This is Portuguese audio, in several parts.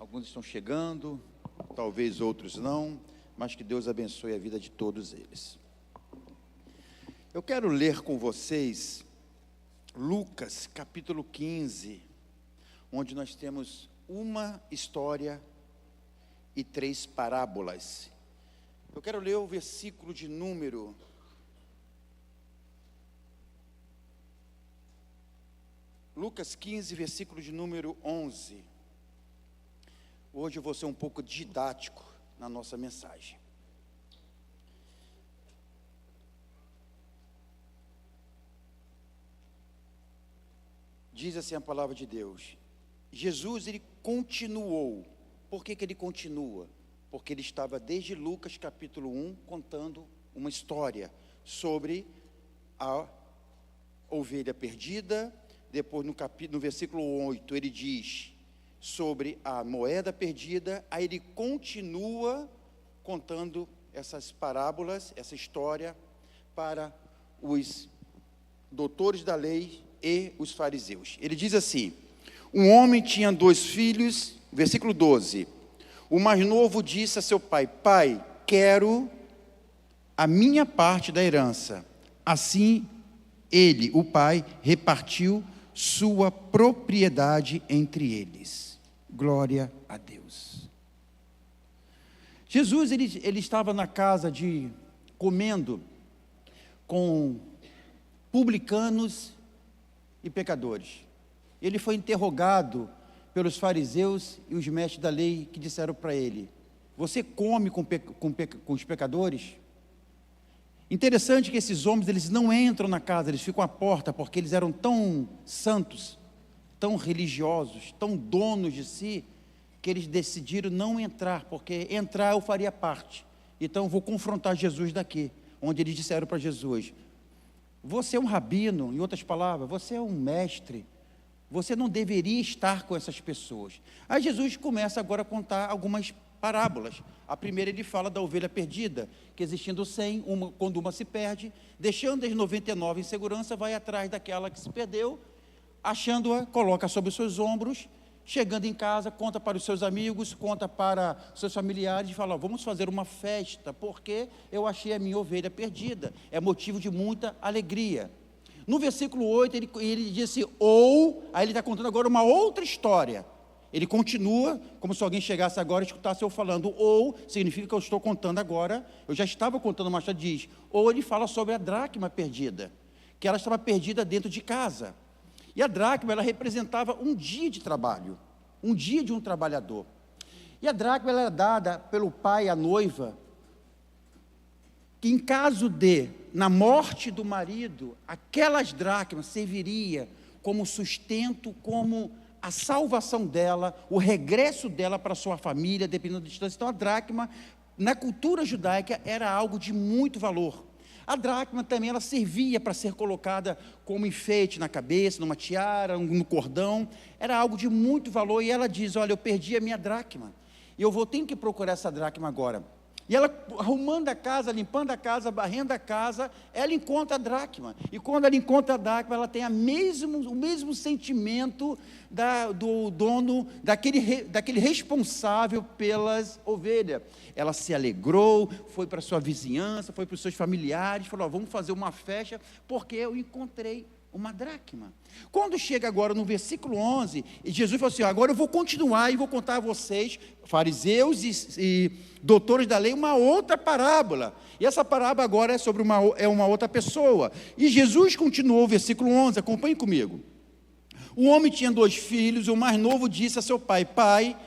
Alguns estão chegando, talvez outros não, mas que Deus abençoe a vida de todos eles. Eu quero ler com vocês Lucas capítulo 15, onde nós temos uma história e 3 parábolas. Eu quero ler o versículo de número Lucas 15, versículo de número 11. Hoje eu vou ser um pouco didático na nossa mensagem. Diz assim a palavra de Deus: Jesus, ele continuou. Por que ele continua? Porque ele estava desde Lucas capítulo 1 contando uma história sobre a ovelha perdida. Depois no versículo 8 ele diz sobre a moeda perdida. Aí ele continua contando essas parábolas, essa história para os doutores da lei e os fariseus. Ele diz assim: um homem tinha 2 filhos, versículo 12. O mais novo disse a seu pai: pai, quero a minha parte da herança. Assim ele, o pai, repartiu sua propriedade entre eles. Glória a Deus. Jesus, ele estava na casa comendo com publicanos e pecadores. Ele foi interrogado pelos fariseus e os mestres da lei, que disseram para ele: você come com os pecadores? Interessante que esses homens, eles não entram na casa, eles ficam à porta, porque eles eram tão santos, tão religiosos, tão donos de si, que eles decidiram não entrar, porque entrar eu faria parte. Então eu vou confrontar Jesus daqui, onde eles disseram para Jesus: você é um rabino, em outras palavras, você é um mestre, você não deveria estar com essas pessoas. Aí Jesus começa agora a contar algumas parábolas. A primeira, ele fala da ovelha perdida, que existindo 100, quando uma se perde, deixando as 99 em segurança, vai atrás daquela que se perdeu, achando-a, coloca sobre os seus ombros, chegando em casa, conta para os seus amigos, conta para seus familiares, e fala: vamos fazer uma festa, porque eu achei a minha ovelha perdida. É motivo de muita alegria. No versículo 8, ele disse: aí ele está contando agora uma outra história. Ele continua, como se alguém chegasse agora e escutasse eu falando. Ou, significa que eu estou contando agora, eu já estava contando, mas já diz. Ou ele fala sobre a dracma perdida, que ela estava perdida dentro de casa. E a dracma, ela representava um dia de trabalho, um dia de um trabalhador. E a dracma, ela era dada pelo pai à noiva, que em caso na morte do marido, aquelas dracmas serviria como sustento, como a salvação dela, o regresso dela para sua família, dependendo da distância. Então a dracma, na cultura judaica, era algo de muito valor. A dracma também, ela servia para ser colocada como enfeite na cabeça, numa tiara, no cordão. Era algo de muito valor. E ela diz: olha, eu perdi a minha dracma, e tenho que procurar essa dracma agora. E ela, arrumando a casa, limpando a casa, varrendo a casa, ela encontra a dracma. E quando ela encontra a dracma, ela tem o mesmo sentimento do dono, daquele responsável pelas ovelhas. Ela se alegrou, foi para sua vizinhança, foi para os seus familiares, falou: vamos fazer uma festa, porque eu encontrei uma dracma. Quando chega agora no versículo 11, e Jesus falou assim: agora eu vou continuar e vou contar a vocês, fariseus e doutores da lei, uma outra parábola. E essa parábola agora é sobre uma outra pessoa. E Jesus continuou o versículo 11, acompanhe comigo. O homem tinha 2 filhos, e o mais novo disse a seu pai: pai,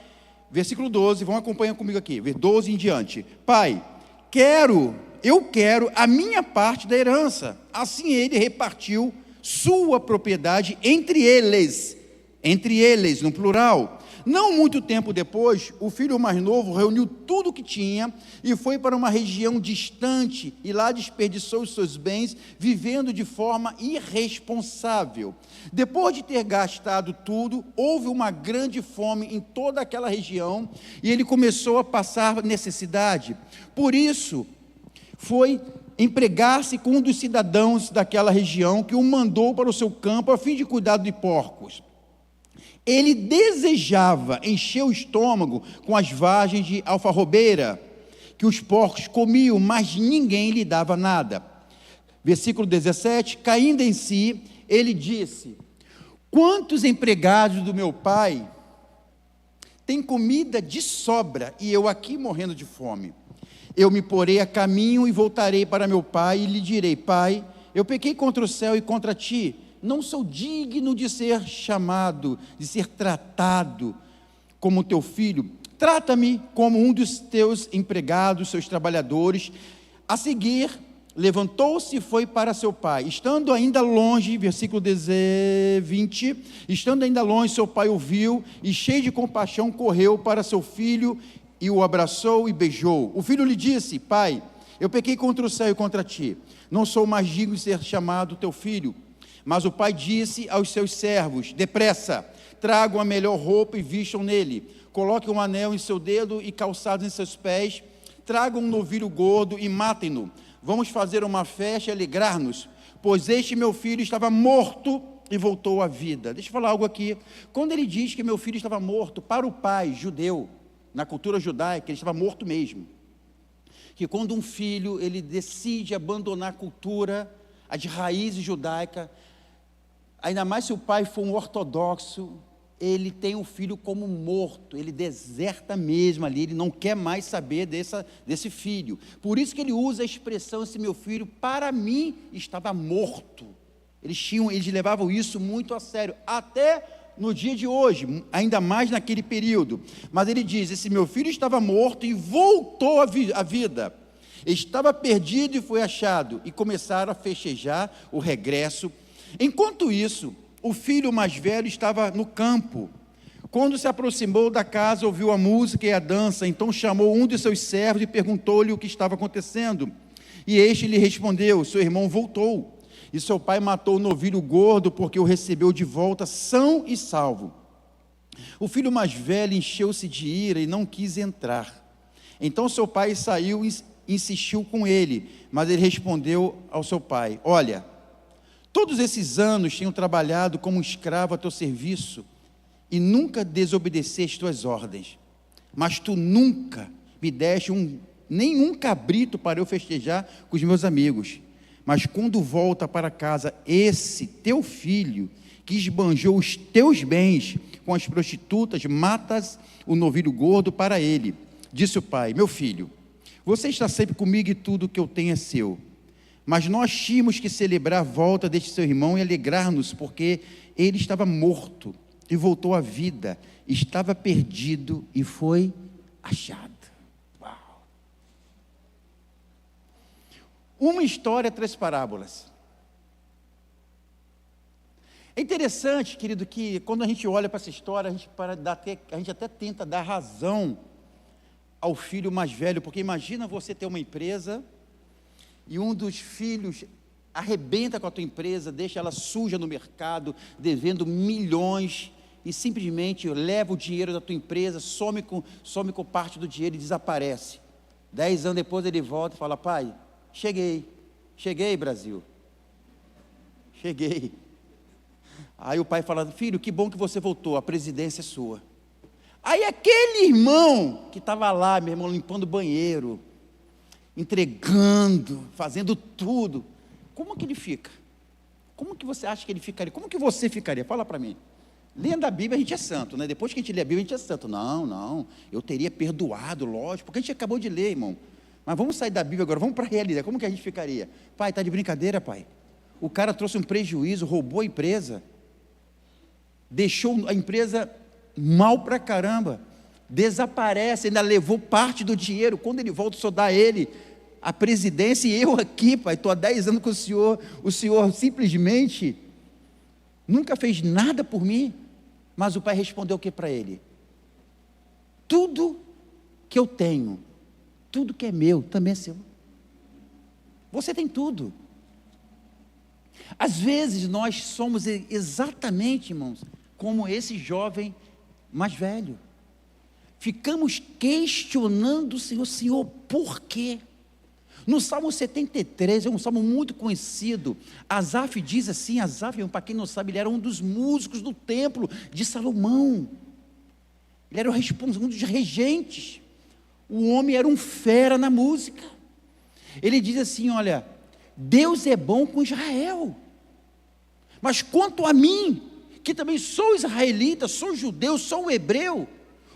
versículo 12, vão acompanhar comigo aqui, 12 em diante: pai, eu quero a minha parte da herança. Assim ele repartiu sua propriedade entre eles, no plural. Não muito tempo depois, o filho mais novo reuniu tudo o que tinha e foi para uma região distante, e lá desperdiçou os seus bens, vivendo de forma irresponsável. Depois de ter gastado tudo, houve uma grande fome em toda aquela região, e ele começou a passar necessidade. Por isso, foi empregar-se com um dos cidadãos daquela região, que o mandou para o seu campo a fim de cuidar de porcos. Ele desejava encher o estômago com as vagens de alfarrobeira, que os porcos comiam, mas ninguém lhe dava nada. Versículo 17, caindo em si, ele disse: quantos empregados do meu pai têm comida de sobra, e eu aqui morrendo de fome? Eu me porei a caminho e voltarei para meu pai, e lhe direi: pai, eu pequei contra o céu e contra ti, não sou digno de ser chamado, de ser tratado como teu filho. Trata-me como um dos teus empregados, seus trabalhadores. A seguir, levantou-se e foi para seu pai. Estando ainda longe, versículo 20, estando ainda longe, seu pai o viu, e cheio de compaixão, correu para seu filho, e o abraçou e beijou. O filho lhe disse: pai, eu pequei contra o céu e contra ti, não sou mais digno de ser chamado teu filho. Mas o pai disse aos seus servos: depressa, tragam a melhor roupa e vistam nele, coloquem um anel em seu dedo e calçados em seus pés, tragam um novilho gordo e matem-no. Vamos fazer uma festa e alegrar-nos, pois este meu filho estava morto e voltou à vida. Deixa eu falar algo aqui. Quando ele diz que meu filho estava morto, para o pai judeu, na cultura judaica, ele estava morto mesmo. Que quando um filho, ele decide abandonar a cultura, a de raízes judaica, ainda mais se o pai for um ortodoxo, ele tem o filho como morto, ele deserta mesmo ali, ele não quer mais saber desse filho. Por isso que ele usa a expressão: esse meu filho, para mim, estava morto. Eles levavam isso muito a sério, até no dia de hoje, ainda mais naquele período. Mas ele diz: esse meu filho estava morto e voltou à vida. Estava perdido e foi achado. E começaram a festejar o regresso. Enquanto isso, o filho mais velho estava no campo. Quando se aproximou da casa, ouviu a música e a dança. Então chamou um de seus servos e perguntou-lhe o que estava acontecendo. E este lhe respondeu: seu irmão voltou, e seu pai matou o novilho gordo, porque o recebeu de volta são e salvo. O filho mais velho encheu-se de ira e não quis entrar. Então seu pai saiu e insistiu com ele, mas ele respondeu ao seu pai: olha, todos esses anos tenho trabalhado como escravo a teu serviço e nunca desobedeceste tuas ordens, mas tu nunca me deste nenhum cabrito para eu festejar com os meus amigos. Mas quando volta para casa esse teu filho, que esbanjou os teus bens com as prostitutas, matas o novilho gordo para ele. Disse o pai: meu filho, você está sempre comigo e tudo que eu tenho é seu. Mas nós tínhamos que celebrar a volta deste seu irmão e alegrar-nos, porque ele estava morto e voltou à vida, estava perdido e foi achado. Uau! Uma história, 3 parábolas. É interessante, querido, que quando a gente olha para essa história, a gente até tenta dar razão ao filho mais velho, porque imagina você ter uma empresa e um dos filhos arrebenta com a tua empresa, deixa ela suja no mercado, devendo milhões, e simplesmente leva o dinheiro da tua empresa, some com parte do dinheiro e desaparece. 10 anos depois ele volta e fala: pai, cheguei Brasil, cheguei. Aí o pai fala: filho, que bom que você voltou, a presidência é sua. Aí aquele irmão que estava lá, meu irmão, limpando o banheiro, entregando, fazendo tudo, como que ele fica? Como que você acha que ele ficaria? Como que você ficaria? Fala para mim. Lendo a Bíblia a gente é santo, né? Depois que a gente lê a Bíblia a gente é santo. Não, eu teria perdoado, lógico, porque a gente acabou de ler, irmão. Mas vamos sair da Bíblia agora, vamos para a realidade. Como que a gente ficaria? Pai, está de brincadeira, pai? O cara trouxe um prejuízo, roubou a empresa, deixou a empresa mal pra caramba, desaparece, ainda levou parte do dinheiro. Quando ele volta, só dá a ele a presidência, e eu aqui, pai, estou há 10 anos com o senhor simplesmente nunca fez nada por mim. Mas o pai respondeu o que para ele? Tudo que eu tenho, tudo que é meu, também é seu. Você tem tudo. Às vezes nós somos exatamente, irmãos, como esse jovem mais velho. Ficamos questionando o Senhor: Senhor, por quê? No Salmo 73, é um salmo muito conhecido. Asaf diz assim, Asaf, para quem não sabe, ele era um dos músicos do templo de Salomão. Ele era um dos regentes. O homem era um fera na música. Ele diz assim, olha, Deus é bom com Israel, mas quanto a mim, que também sou israelita, sou judeu, sou um hebreu,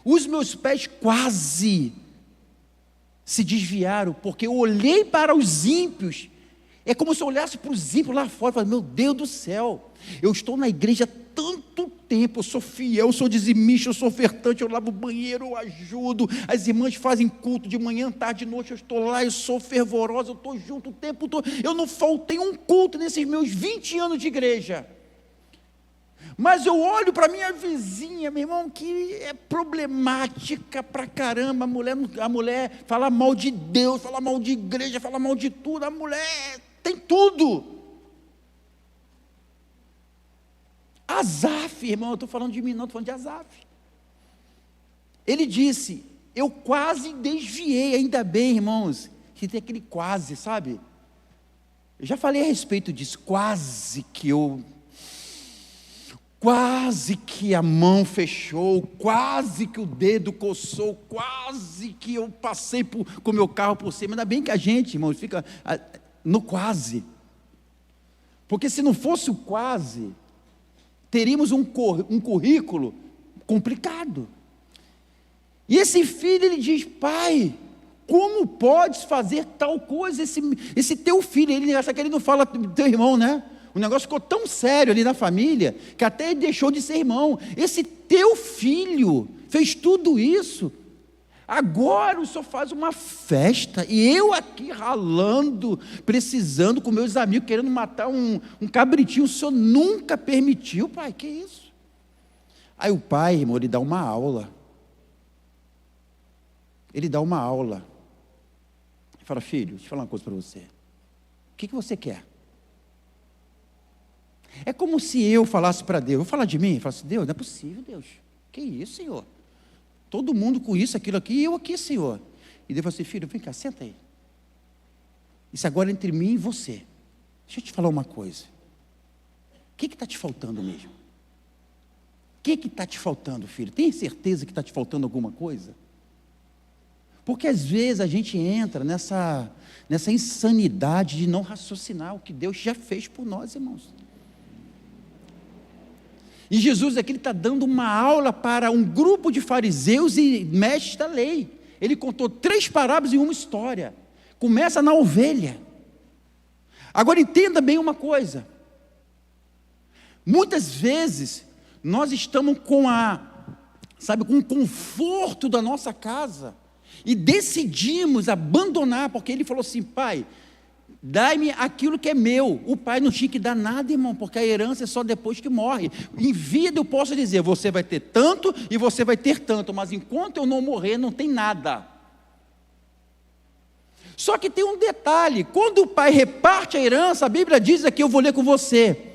os meus pés quase se desviaram, porque eu olhei para os ímpios. É como se eu olhasse para os ímpios lá fora e falasse, meu Deus do céu, eu estou na igreja há tanto tempo, eu sou fiel, eu sou dizimista, eu sou ofertante, eu lavo o banheiro, eu ajudo, as irmãs fazem culto de manhã, tarde, de noite, eu estou lá, eu sou fervorosa, eu estou junto o tempo todo, eu não faltei um culto nesses meus 20 anos de igreja. Mas eu olho para minha vizinha, meu irmão, que é problemática pra caramba. A mulher fala mal de Deus, fala mal de igreja, fala mal de tudo. A mulher tem tudo. Asaf, irmão, eu estou falando de mim, não, estou falando de Asaf. Ele disse, eu quase desviei, ainda bem, irmãos, que tem aquele quase, sabe? Eu já falei a respeito disso, quase que a mão fechou, quase que o dedo coçou, quase que eu passei com o meu carro por cima. Ainda bem que a gente, irmãos, fica no quase. Porque se não fosse o quase, teríamos um currículo complicado. E esse filho, ele diz, pai, como podes fazer tal coisa? Esse teu filho, ele acha que ele não fala do teu irmão, né? O negócio ficou tão sério ali na família, que até ele deixou de ser irmão. Esse teu filho fez tudo isso, agora o senhor faz uma festa, e eu aqui ralando, precisando com meus amigos, querendo matar um cabritinho, o senhor nunca permitiu, pai, que isso? Aí o pai, irmão, ele dá uma aula. Ele fala, filho, deixa eu falar uma coisa para você, o que você quer? É como se eu falasse para Deus, vou falar de mim, eu falasse, Deus, não é possível, Deus, que isso, Senhor? Todo mundo com isso, aquilo aqui, e eu aqui, Senhor. E Deus falou assim, filho, vem cá, senta aí. Isso agora é entre mim e você. Deixa eu te falar uma coisa. O que está te faltando mesmo? O que está te faltando, filho? Tem certeza que está te faltando alguma coisa? Porque às vezes a gente entra nessa insanidade de não raciocinar o que Deus já fez por nós, irmãos. E Jesus aqui está dando uma aula para um grupo de fariseus e mestres da lei. Ele contou 3 parábolas em uma história. Começa na ovelha. Agora entenda bem uma coisa. Muitas vezes nós estamos com o conforto da nossa casa e decidimos abandonar, porque ele falou assim, pai, dai-me aquilo que é meu. O pai não tinha que dar nada, irmão, porque a herança é só depois que morre. Em vida eu posso dizer, você vai ter tanto e você vai ter tanto, mas enquanto eu não morrer, não tem nada. Só que tem um detalhe, quando o pai reparte a herança, a Bíblia diz aqui, eu vou ler com você,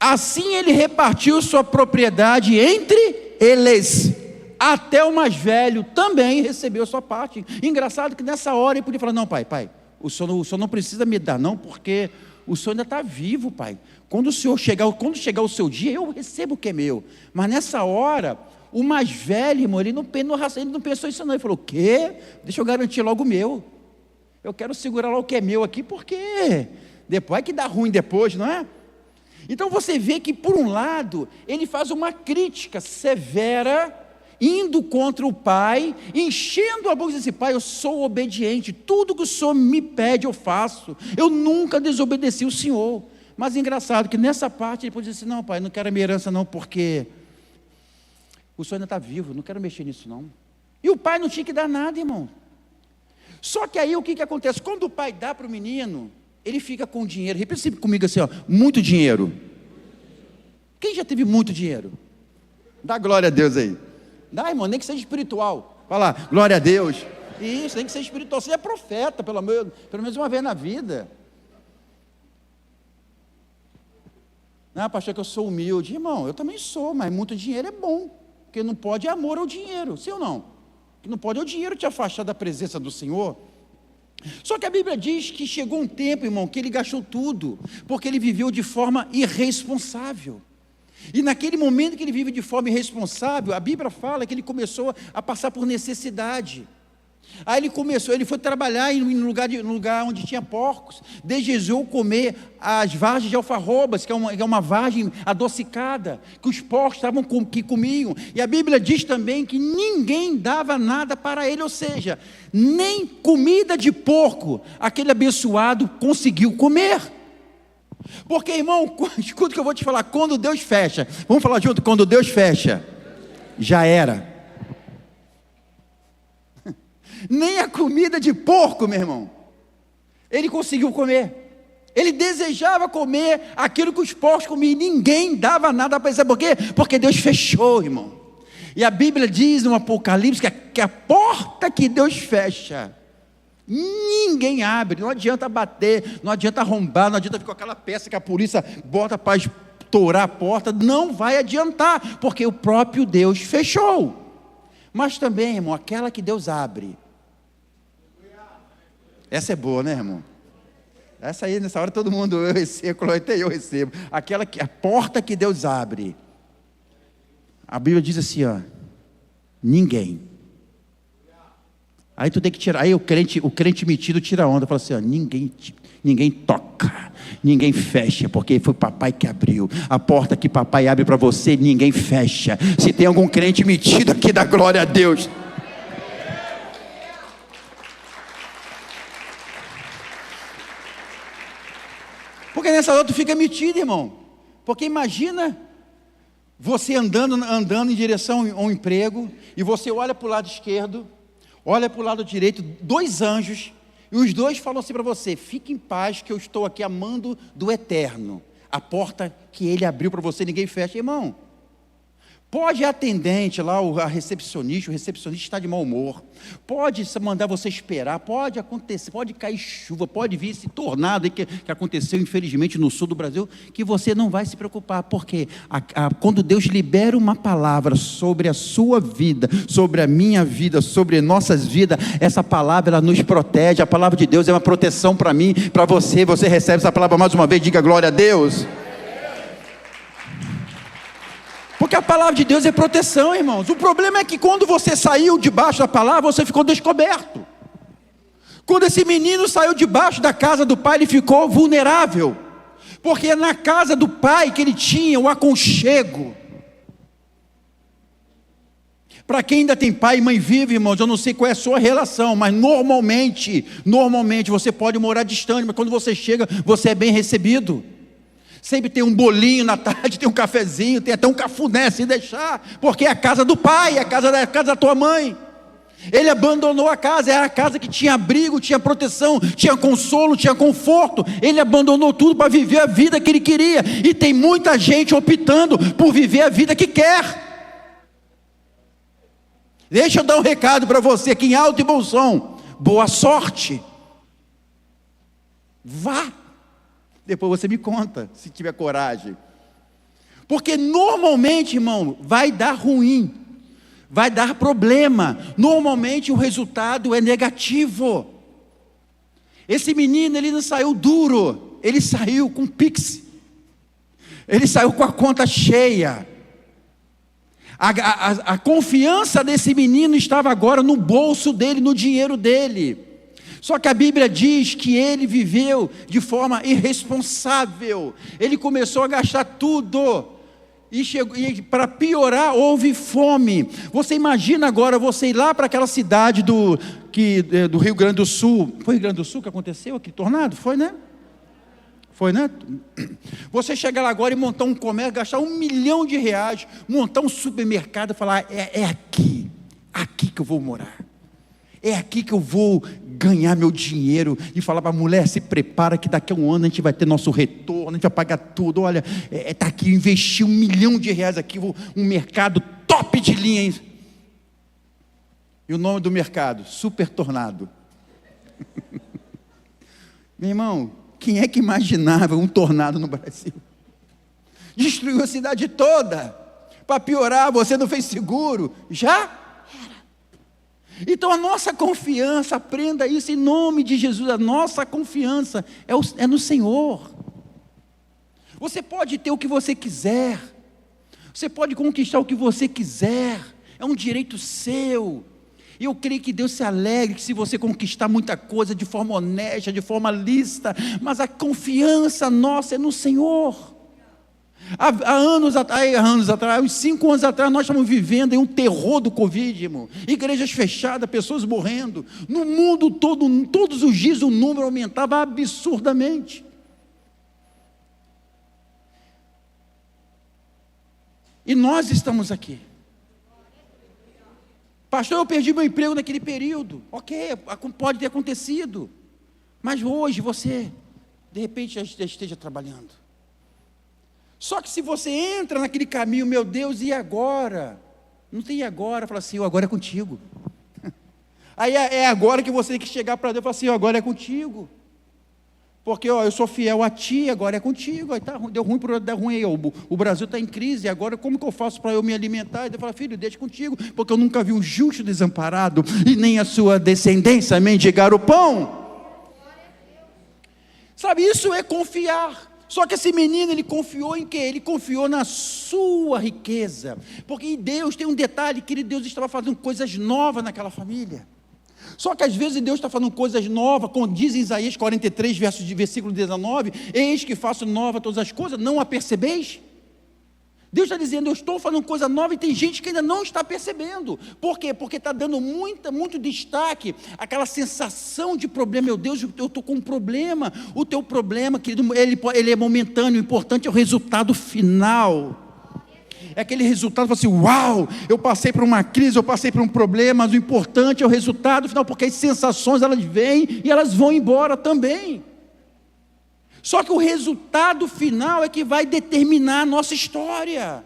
assim ele repartiu sua propriedade entre eles, até o mais velho também recebeu sua parte. Engraçado que nessa hora ele podia falar, não pai, o senhor não precisa me dar não, porque o senhor ainda está vivo, pai. Quando chegar o seu dia, eu recebo o que é meu. Mas nessa hora, o mais velho, irmão, ele não pensou isso não. Ele falou, o quê? Deixa eu garantir logo o meu. Eu quero segurar lá o que é meu aqui, porque depois é que dá ruim depois, não é? Então você vê que por um lado, ele faz uma crítica severa, indo contra o pai, enchendo a boca e disse, pai, eu sou obediente, tudo que o senhor me pede eu faço, eu nunca desobedeci o senhor. Mas engraçado que nessa parte ele pode dizer assim, não pai, não quero a minha herança não, porque o senhor ainda está vivo, não quero mexer nisso não. E o pai não tinha que dar nada, irmão. Só que aí o que acontece? Quando o pai dá para o menino, ele fica com dinheiro. Repita comigo assim, ó, muito dinheiro. Quem já teve muito dinheiro? Dá glória a Deus aí. Dá, irmão, nem que seja espiritual. Fala, glória a Deus. Isso, nem que seja espiritual. Você é profeta, pelo menos uma vez na vida. Não, pastor, que eu sou humilde. Irmão, eu também sou, mas muito dinheiro é bom. Porque não pode amor ao dinheiro, sim ou não? O que não pode é o dinheiro te afastar da presença do Senhor. Só que a Bíblia diz que chegou um tempo, irmão, que ele gastou tudo, porque ele viveu de forma irresponsável. E naquele momento que ele vive de forma irresponsável, a Bíblia fala que ele começou a passar por necessidade. Aí ele foi trabalhar em um lugar onde tinha porcos, desejou comer as vargens de alfarrobas, que é uma vargem adocicada, que os porcos que comiam. E a Bíblia diz também que ninguém dava nada para ele, ou seja, nem comida de porco aquele abençoado conseguiu comer. Porque, irmão, escuta o que eu vou te falar, quando Deus fecha, vamos falar junto, quando Deus fecha, já era. Nem a comida de porco, meu irmão, ele conseguiu comer. Ele desejava comer aquilo que os porcos comiam, e ninguém dava nada para ele. Sabe por quê? Porque Deus fechou, irmão. E a Bíblia diz no Apocalipse que a porta que Deus fecha, ninguém abre. Não adianta bater, não adianta arrombar, não adianta ficar com aquela peça que a polícia bota para estourar a porta, não vai adiantar, porque o próprio Deus fechou. Mas também, irmão, aquela que Deus abre, essa é boa, né, irmão? Essa aí, nessa hora, todo mundo, eu recebo, até eu recebo. A porta que Deus abre, a Bíblia diz assim, ó, ninguém. Aí tu tem que tirar, aí o crente metido tira a onda, fala assim, ó, ninguém toca, ninguém fecha, porque foi o papai que abriu. A porta que papai abre para você, ninguém fecha. Se tem algum crente metido aqui, dá glória a Deus. Porque nessa hora tu fica metido, irmão. Porque imagina você andando em direção a um emprego, e você olha para o lado esquerdo, olha para o lado direito, 2 anjos, e os 2 falam assim para você, fique em paz que eu estou aqui amando do eterno. A porta que ele abriu para você, ninguém fecha. Irmão, pode a atendente lá, o recepcionista está de mau humor, pode mandar você esperar, pode acontecer, pode cair chuva, pode vir esse tornado aí que aconteceu infelizmente no sul do Brasil, que você não vai se preocupar, porque quando Deus libera uma palavra sobre a sua vida, sobre a minha vida, sobre nossas vidas, essa palavra ela nos protege. A palavra de Deus é uma proteção para mim, para você. Você recebe essa palavra mais uma vez, diga glória a Deus. Porque a palavra de Deus é proteção, irmãos. O problema é que quando você saiu debaixo da palavra, você ficou descoberto. Quando esse menino saiu debaixo da casa do pai, ele ficou vulnerável. Porque é na casa do pai que ele tinha o aconchego. Para quem ainda tem pai e mãe vivo, irmãos, eu não sei qual é a sua relação, mas normalmente você pode morar distante, mas quando você chega, você é bem recebido. Sempre tem um bolinho na tarde, tem um cafezinho, tem até um cafuné, se deixar, porque é a casa do pai, é a casa da tua mãe. Ele abandonou a casa, era a casa que tinha abrigo, tinha proteção, tinha consolo, tinha conforto. Ele abandonou tudo para viver a vida que ele queria, e tem muita gente optando por viver a vida que quer. Deixa eu dar um recado para você aqui em alto e bom som, boa sorte, vá. Depois você me conta, se tiver coragem. Porque normalmente, irmão, vai dar ruim, vai dar problema. Normalmente o resultado é negativo. Esse menino, ele não saiu duro, ele saiu com Pix, ele saiu com a conta cheia. A confiança desse menino estava agora no bolso dele, no dinheiro dele. Só que a Bíblia diz que ele viveu de forma irresponsável. Ele começou a gastar tudo. E para piorar, houve fome. Você imagina agora você ir lá para aquela cidade do Rio Grande do Sul. Foi Rio Grande do Sul que aconteceu aquele tornado? Foi, né? Foi, né? Você chegar lá agora e montar um comércio, gastar R$1 milhão, montar um supermercado e falar, é aqui que eu vou morar. É aqui que eu vou ganhar meu dinheiro, e falar para a mulher, se prepara que daqui a um ano a gente vai ter nosso retorno, a gente vai pagar tudo, olha, está aqui, investir R$1 milhão aqui, um mercado top de linha, hein? E o nome do mercado? Super Tornado. Meu irmão, quem é que imaginava um tornado no Brasil? Destruiu a cidade toda. Para piorar, você não fez seguro, já? Então a nossa confiança, aprenda isso em nome de Jesus, a nossa confiança é no Senhor. Você pode ter o que você quiser, você pode conquistar o que você quiser, é um direito seu. E eu creio que Deus se alegre se você conquistar muita coisa de forma honesta, de forma lícita, mas a confiança nossa é no Senhor. Há anos atrás, uns 5 anos atrás, nós estamos vivendo em um terror do Covid, irmão. Igrejas fechadas, pessoas morrendo. No mundo todo, todos os dias o número aumentava absurdamente. E nós estamos aqui. Pastor, eu perdi meu emprego naquele período. Ok, pode ter acontecido. Mas hoje você, de repente, já esteja trabalhando. Só que se você entra naquele caminho, meu Deus, e agora? Não tem agora, fala assim, agora é contigo. Aí é agora que você tem que chegar para Deus e falar assim, agora é contigo. Porque eu sou fiel a ti, agora é contigo. Aí deu ruim, aí, o Brasil está em crise, agora como que eu faço para eu me alimentar? E Deus fala, filho, deixa contigo, porque eu nunca vi um justo desamparado, e nem a sua descendência mendigar o pão. Sabe, isso é confiar. Só que esse menino, ele confiou em quê? Ele confiou na sua riqueza, porque em Deus tem um detalhe, que Deus estava fazendo coisas novas naquela família. Só que às vezes Deus está fazendo coisas novas, como diz em Isaías 43, versículo 19, eis que faço nova todas as coisas, não a percebeis? Deus está dizendo, eu estou fazendo coisa nova, e tem gente que ainda não está percebendo. Por quê? Porque está dando muito destaque, aquela sensação de problema. Meu Deus, eu estou com um problema. O teu problema, querido, ele é momentâneo, o importante é o resultado final. É aquele resultado, você fala assim, uau, eu passei por uma crise, eu passei por um problema, mas o importante é o resultado final, porque as sensações, elas vêm e elas vão embora também. Só que o resultado final é que vai determinar a nossa história.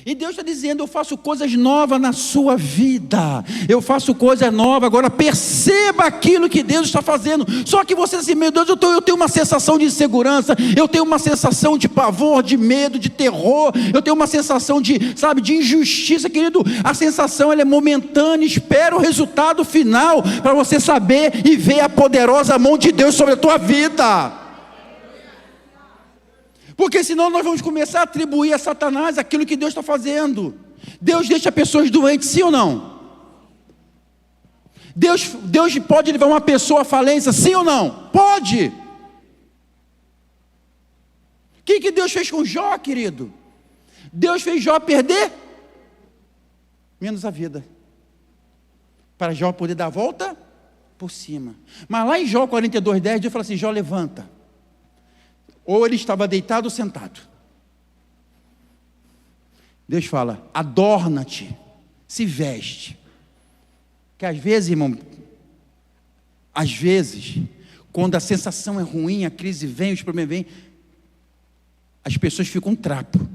E Deus está dizendo, eu faço coisas novas na sua vida, eu faço coisas novas, agora perceba aquilo que Deus está fazendo. Só que você assim, meu Deus, eu tenho uma sensação de insegurança, eu tenho uma sensação de pavor, de medo, de terror, eu tenho uma sensação de injustiça, querido. A sensação ela é momentânea, espera o resultado final, para você saber e ver a poderosa mão de Deus sobre a tua vida. Porque senão nós vamos começar a atribuir a Satanás aquilo que Deus está fazendo. Deus deixa pessoas doentes, sim ou não? Deus pode levar uma pessoa à falência, sim ou não? Pode. O que Deus fez com Jó, querido? Deus fez Jó perder menos a vida, para Jó poder dar a volta por cima. Mas lá em Jó 42:10, Deus fala assim, Jó, levanta. Ou ele estava deitado ou sentado. Deus fala, adorna-te, se veste. Que às vezes, irmão, quando a sensação é ruim, a crise vem, os problemas vêm, as pessoas ficam um trapo.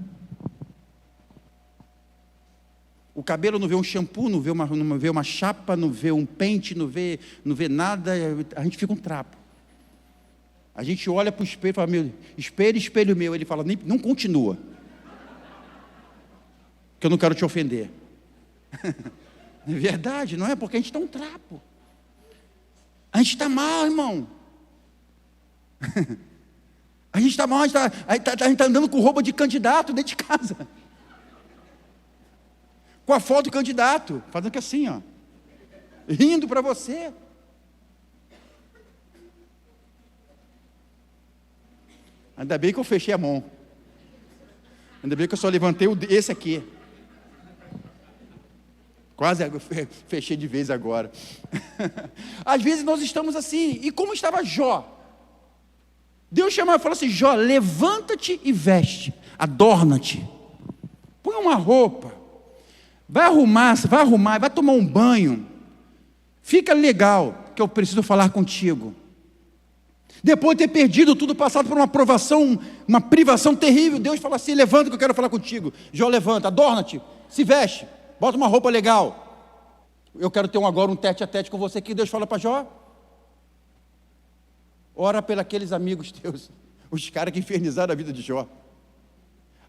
O cabelo não vê um shampoo, não vê uma chapa, não vê um pente, não vê nada, a gente fica um trapo. A gente olha para o espelho e fala, meu, espelho meu. Ele fala, não continua, que eu não quero te ofender. É verdade, não é? Porque a gente está um trapo. A gente está mal, irmão. A gente está mal, a gente está andando com roupa de candidato dentro de casa. Com a foto do candidato, fazendo que assim, ó, rindo para você. Ainda bem que eu fechei a mão. Ainda bem que eu só levantei esse aqui. Quase fechei de vez agora. Às vezes nós estamos assim. E como estava Jó? Deus chamava e falou assim, Jó, levanta-te e veste, adorna-te. Põe uma roupa. Vai arrumar, vai tomar um banho. Fica legal, que eu preciso falar contigo. Depois de ter perdido tudo, passado por uma provação, uma privação terrível, Deus fala assim, levanta que eu quero falar contigo. Jó, levanta, adorna-te, se veste, bota uma roupa legal. Eu quero ter agora um tete-a-tete com você. Que Deus fala para Jó? Ora pelos aqueles amigos teus, os caras que infernizaram a vida de Jó.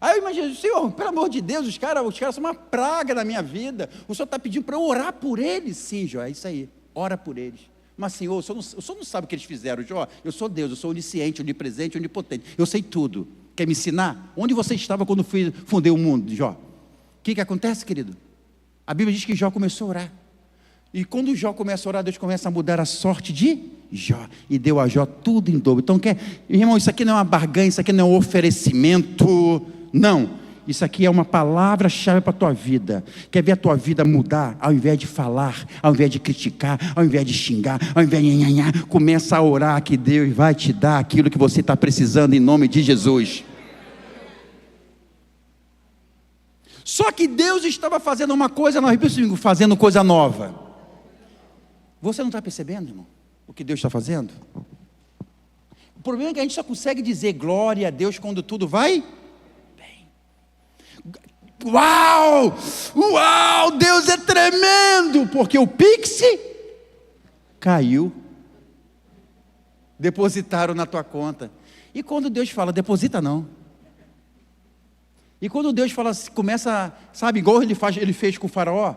Aí eu imagino, Senhor, pelo amor de Deus, os caras são uma praga na minha vida. O Senhor está pedindo para eu orar por eles? Sim, Jó, é isso aí, ora por eles. Mas Senhor, o Senhor não sabe o que eles fizeram, Jó. Eu sou Deus, eu sou onisciente, onipresente, onipotente. Eu sei tudo. Quer me ensinar? Onde você estava quando fundei o mundo, Jó? O que acontece, querido? A Bíblia diz que Jó começou a orar. E quando Jó começa a orar, Deus começa a mudar a sorte de Jó. E deu a Jó tudo em dobro. Então, irmão, isso aqui não é uma barganha, isso aqui não é um oferecimento. Não. Isso aqui é uma palavra-chave para a tua vida. Quer ver a tua vida mudar? Ao invés de falar, ao invés de criticar, ao invés de xingar, ao invés de nhanhanhá, começa a orar que Deus vai te dar aquilo que você está precisando em nome de Jesus. Só que Deus estava fazendo uma coisa nova, fazendo coisa nova. Você não está percebendo, irmão, o que Deus está fazendo? O problema é que a gente só consegue dizer glória a Deus quando tudo vai bem. Uau! Uau! Deus é tremendo! Porque o Pix caiu. Depositaram na tua conta. E quando Deus fala, deposita não. E quando Deus fala, começa, sabe, igual ele fez com o faraó.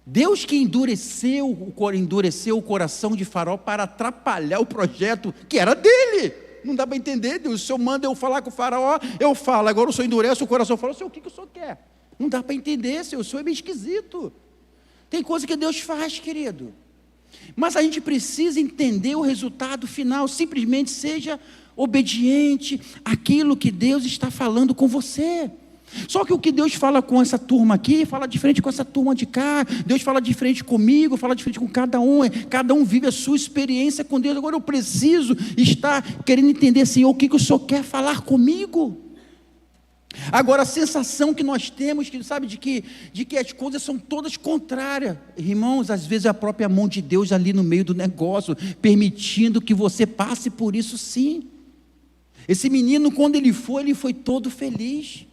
Deus que endureceu o coração de Faraó para atrapalhar o projeto que era dele. Não dá para entender, Deus. O Senhor manda eu falar com o Faraó, eu falo. Agora o Senhor endurece o coração, eu falo, Senhor, o que o Senhor quer? Não dá para entender, Senhor. O Senhor é meio esquisito. Tem coisa que Deus faz, querido. Mas a gente precisa entender o resultado final. Simplesmente seja obediente àquilo que Deus está falando com você. Só que o que Deus fala com essa turma aqui, fala diferente com essa turma de cá. Deus fala diferente comigo, fala diferente com cada um vive a sua experiência com Deus. Agora eu preciso estar querendo entender, Senhor, o que o Senhor quer falar comigo. Agora a sensação que nós temos, que sabe, de que as coisas são todas contrárias. Irmãos, às vezes é a própria mão de Deus ali no meio do negócio, permitindo que você passe por isso sim. Esse menino, quando ele foi todo feliz.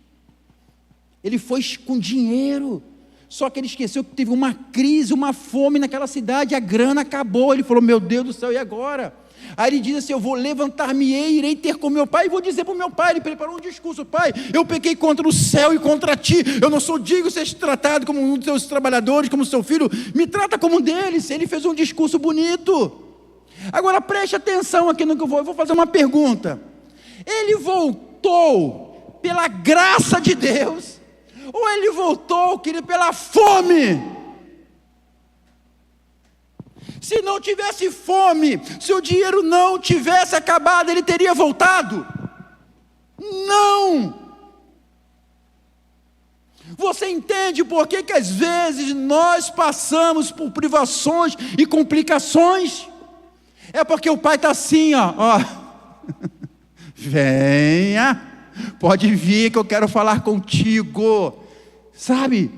Ele foi com dinheiro, só que ele esqueceu que teve uma crise, uma fome naquela cidade, a grana acabou. Ele falou, meu Deus do céu, e agora? Aí ele diz assim, eu vou levantar-me-ei, irei ter com meu pai, e vou dizer para o meu pai. Ele preparou um discurso, pai, eu pequei contra o céu e contra ti, eu não sou digno de ser tratado como um dos seus trabalhadores, como seu filho, me trata como um deles. Ele fez um discurso bonito. Agora preste atenção aqui no que eu vou fazer uma pergunta. Ele voltou pela graça de Deus, ou ele voltou, querido, pela fome? Se não tivesse fome, se o dinheiro não tivesse acabado, ele teria voltado? Não! Você entende por que às vezes nós passamos por privações e complicações? É porque o pai está assim, ó. Venha, pode vir que eu quero falar contigo, sabe?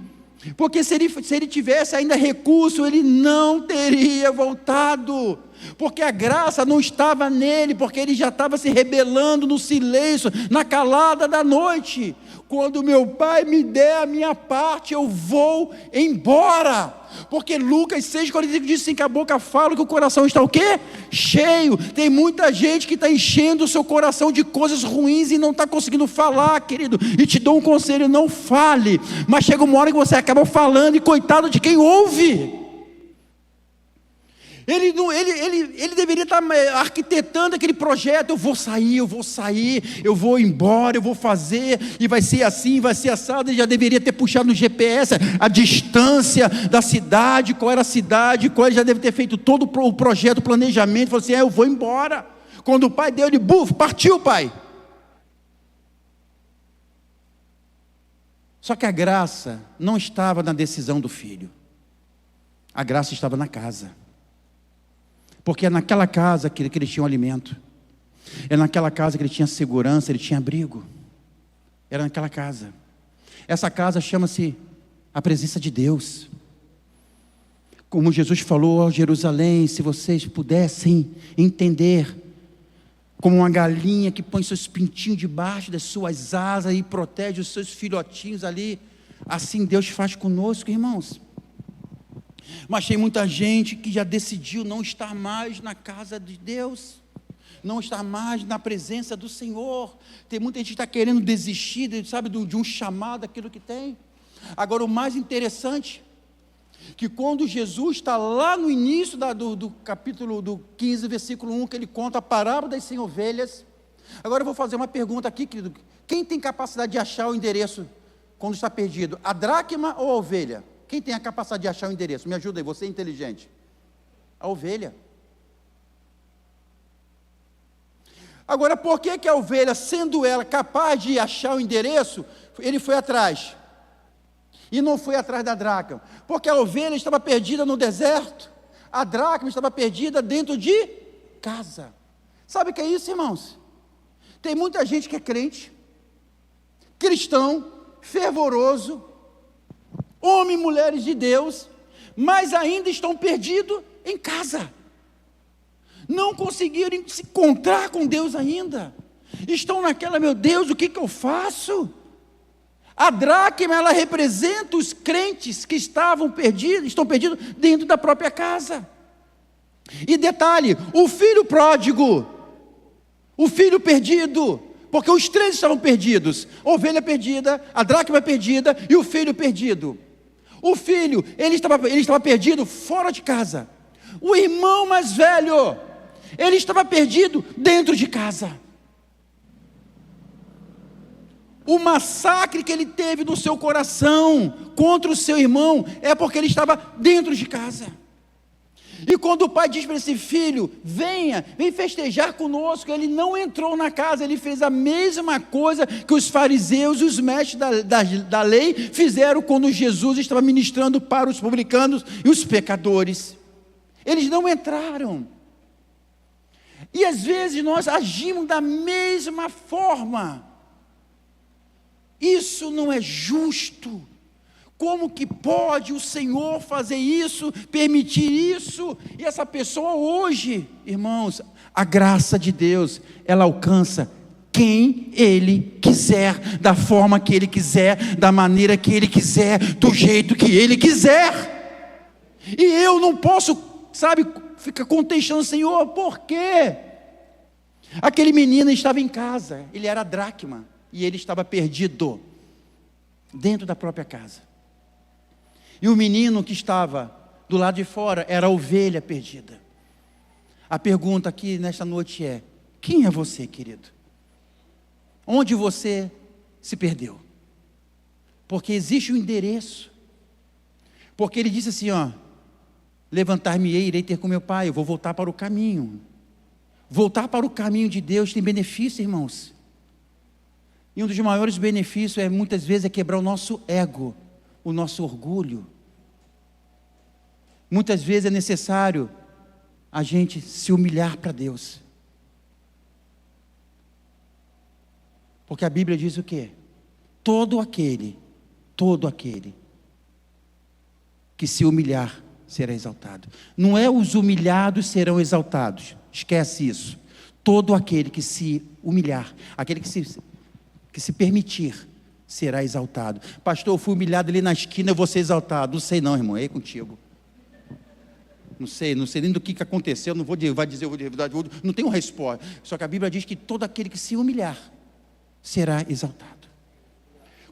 Porque se ele tivesse ainda recurso, ele não teria voltado, porque a graça não estava nele, porque ele já estava se rebelando no silêncio, na calada da noite. Quando meu pai me der a minha parte, eu vou embora. Porque Lucas 6,45 diz assim, que a boca fala que o coração está o quê? Cheio. Tem muita gente que está enchendo o seu coração de coisas ruins e não está conseguindo falar, querido. E te dou um conselho, não fale. Mas chega uma hora que você acaba falando, e coitado de quem ouve. Ele deveria estar arquitetando aquele projeto. Eu vou sair, eu vou embora, eu vou fazer, e vai ser assim, vai ser assado. Ele já deveria ter puxado no GPS a distância da cidade, qual era a cidade, ele já deve ter feito todo o projeto, o planejamento. Falou assim, eu vou embora. Quando o pai deu, ele partiu, pai. Só que a graça não estava na decisão do filho, a graça estava na casa. Porque é naquela casa que ele tinha um alimento. É naquela casa que ele tinha segurança, ele tinha abrigo. Era naquela casa. Essa casa chama-se a presença de Deus. Como Jesus falou ao Jerusalém, se vocês pudessem entender, como uma galinha que põe seus pintinhos debaixo das suas asas e protege os seus filhotinhos ali, assim Deus faz conosco, irmãos. Mas tem muita gente que já decidiu não estar mais na casa de Deus. não estar mais na presença do Senhor. Tem muita gente que está querendo desistir, sabe, de um chamado, daquilo que tem. Agora, o mais interessante, que quando Jesus está lá no início do capítulo 15, versículo 1, que ele conta a parábola das 100 ovelhas. Agora eu vou fazer uma pergunta aqui, querido. Quem tem capacidade de achar o endereço quando está perdido? A dracma ou a ovelha? Quem tem a capacidade de achar o endereço? Me ajuda aí, você é inteligente. A ovelha. Agora, por que a ovelha, sendo ela capaz de achar o endereço, ele foi atrás? E não foi atrás da dracma? Porque a ovelha estava perdida no deserto, a dracma estava perdida dentro de casa. Sabe o que é isso, irmãos? Tem muita gente que é crente, cristão, fervoroso, homens e mulheres de Deus, mas ainda estão perdidos em casa. Não conseguiram se encontrar com Deus ainda. Estão naquela, meu Deus, o que eu faço? A dracma, ela representa os crentes que estão perdidos dentro da própria casa. E detalhe, o filho pródigo, o filho perdido, porque os três estavam perdidos, a ovelha perdida, a dracma perdida e o filho perdido. O filho, ele estava perdido fora de casa. O irmão mais velho, ele estava perdido dentro de casa. O massacre que ele teve no seu coração contra o seu irmão é porque ele estava dentro de casa. E quando o pai diz para esse filho, vem festejar conosco, ele não entrou na casa, ele fez a mesma coisa que os fariseus e os mestres da lei fizeram quando Jesus estava ministrando para os publicanos e os pecadores. Eles não entraram. E às vezes nós agimos da mesma forma. Isso não é justo. Como que pode o Senhor fazer isso, permitir isso? E essa pessoa hoje, irmãos, a graça de Deus, ela alcança quem Ele quiser, da forma que Ele quiser, da maneira que Ele quiser, do jeito que Ele quiser. E eu não posso, sabe, ficar contestando, Senhor, por quê? Aquele menino estava em casa, ele era dracma, e ele estava perdido, dentro da própria casa. E o menino que estava do lado de fora era a ovelha perdida. A pergunta aqui nesta noite é: quem é você, querido? Onde você se perdeu? Porque existe um endereço. Porque ele disse assim, levantar-me-ei, irei ter com meu pai, eu vou voltar para o caminho. Voltar para o caminho de Deus tem benefício, irmãos. E um dos maiores benefícios muitas vezes é quebrar o nosso ego, o nosso orgulho. Muitas vezes é necessário a gente se humilhar para Deus. Porque a Bíblia diz o quê? Todo aquele que se humilhar será exaltado. Não é os humilhados serão exaltados, esquece isso. Todo aquele que se humilhar, aquele que se permitir, será exaltado. Pastor, eu fui humilhado ali na esquina, eu vou ser exaltado. Não sei não, irmão, é contigo. Não sei nem do que aconteceu, não vou dizer, não tenho resposta. Só que a Bíblia diz que todo aquele que se humilhar, será exaltado.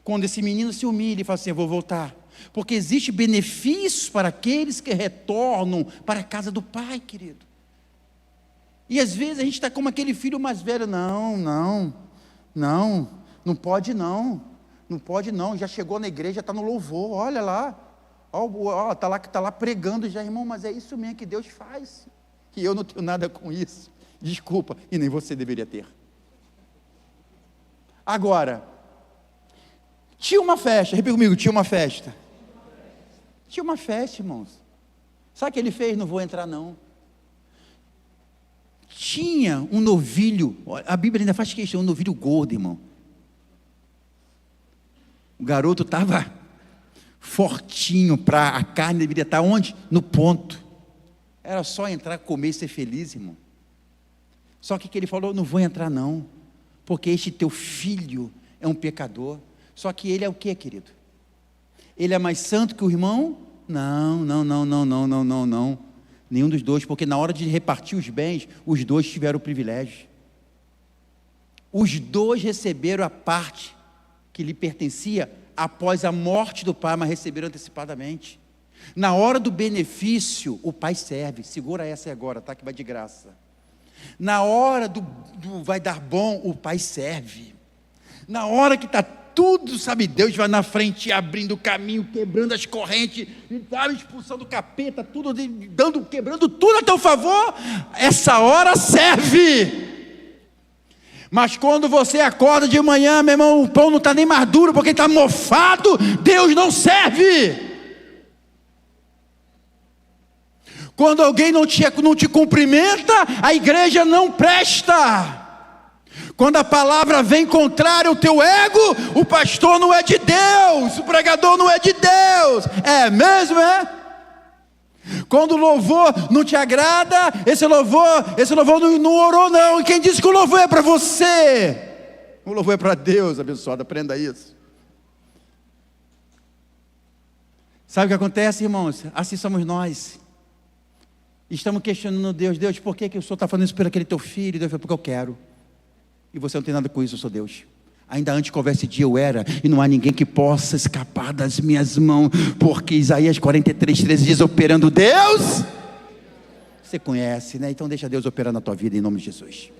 Quando esse menino se humilha e fala assim, eu vou voltar. Porque existe benefícios para aqueles que retornam para a casa do Pai, querido. E às vezes a gente está como aquele filho mais velho, não pode não, já chegou na igreja, está no louvor, olha lá, está lá pregando já, irmão, mas é isso mesmo que Deus faz, e eu não tenho nada com isso, desculpa, e nem você deveria ter. Agora, tinha uma festa, repita comigo, tinha uma festa, irmãos, sabe o que ele fez? Não vou entrar não. Tinha um novilho, a Bíblia ainda faz questão, um novilho gordo, irmão. O garoto estava fortinho, a carne deveria estar onde? No ponto. Era só entrar, comer e ser feliz, irmão. Só que ele falou, não vou entrar não, porque este teu filho é um pecador. Só que ele é o que, querido? Ele é mais santo que o irmão? Não. Nenhum dos dois, porque na hora de repartir os bens, os dois tiveram o privilégio. Os dois receberam a parte que lhe pertencia após a morte do pai, mas receberam antecipadamente. Na hora do benefício, o pai serve. Segura essa aí agora, tá? Que vai de graça. Na hora do vai dar bom, o pai serve. Na hora que está tudo, sabe, Deus vai na frente, abrindo o caminho, quebrando as correntes, expulsando o capeta, tudo, quebrando tudo a teu favor, essa hora serve. Mas quando você acorda de manhã, meu irmão, o pão não está nem mais duro, porque está mofado, Deus não serve. Quando alguém não te cumprimenta, a igreja não presta. Quando a palavra vem contrária ao teu ego, o pastor não é de Deus, o pregador não é de Deus. É mesmo, é? Quando o louvor não te agrada, esse louvor não orou não. E quem disse que o louvor é para você? O louvor é para Deus, abençoado, aprenda isso. Sabe o que acontece, irmãos? Assim somos nós. Estamos questionando Deus, por que o Senhor está fazendo isso por aquele teu filho? Deus fala, porque eu quero. E você não tem nada com isso, eu sou Deus. Ainda antes que houvesse dia eu era, e não há ninguém que possa escapar das minhas mãos, porque Isaías 43:13 diz, operando Deus. Você conhece, né? Então deixa Deus operar na tua vida em nome de Jesus.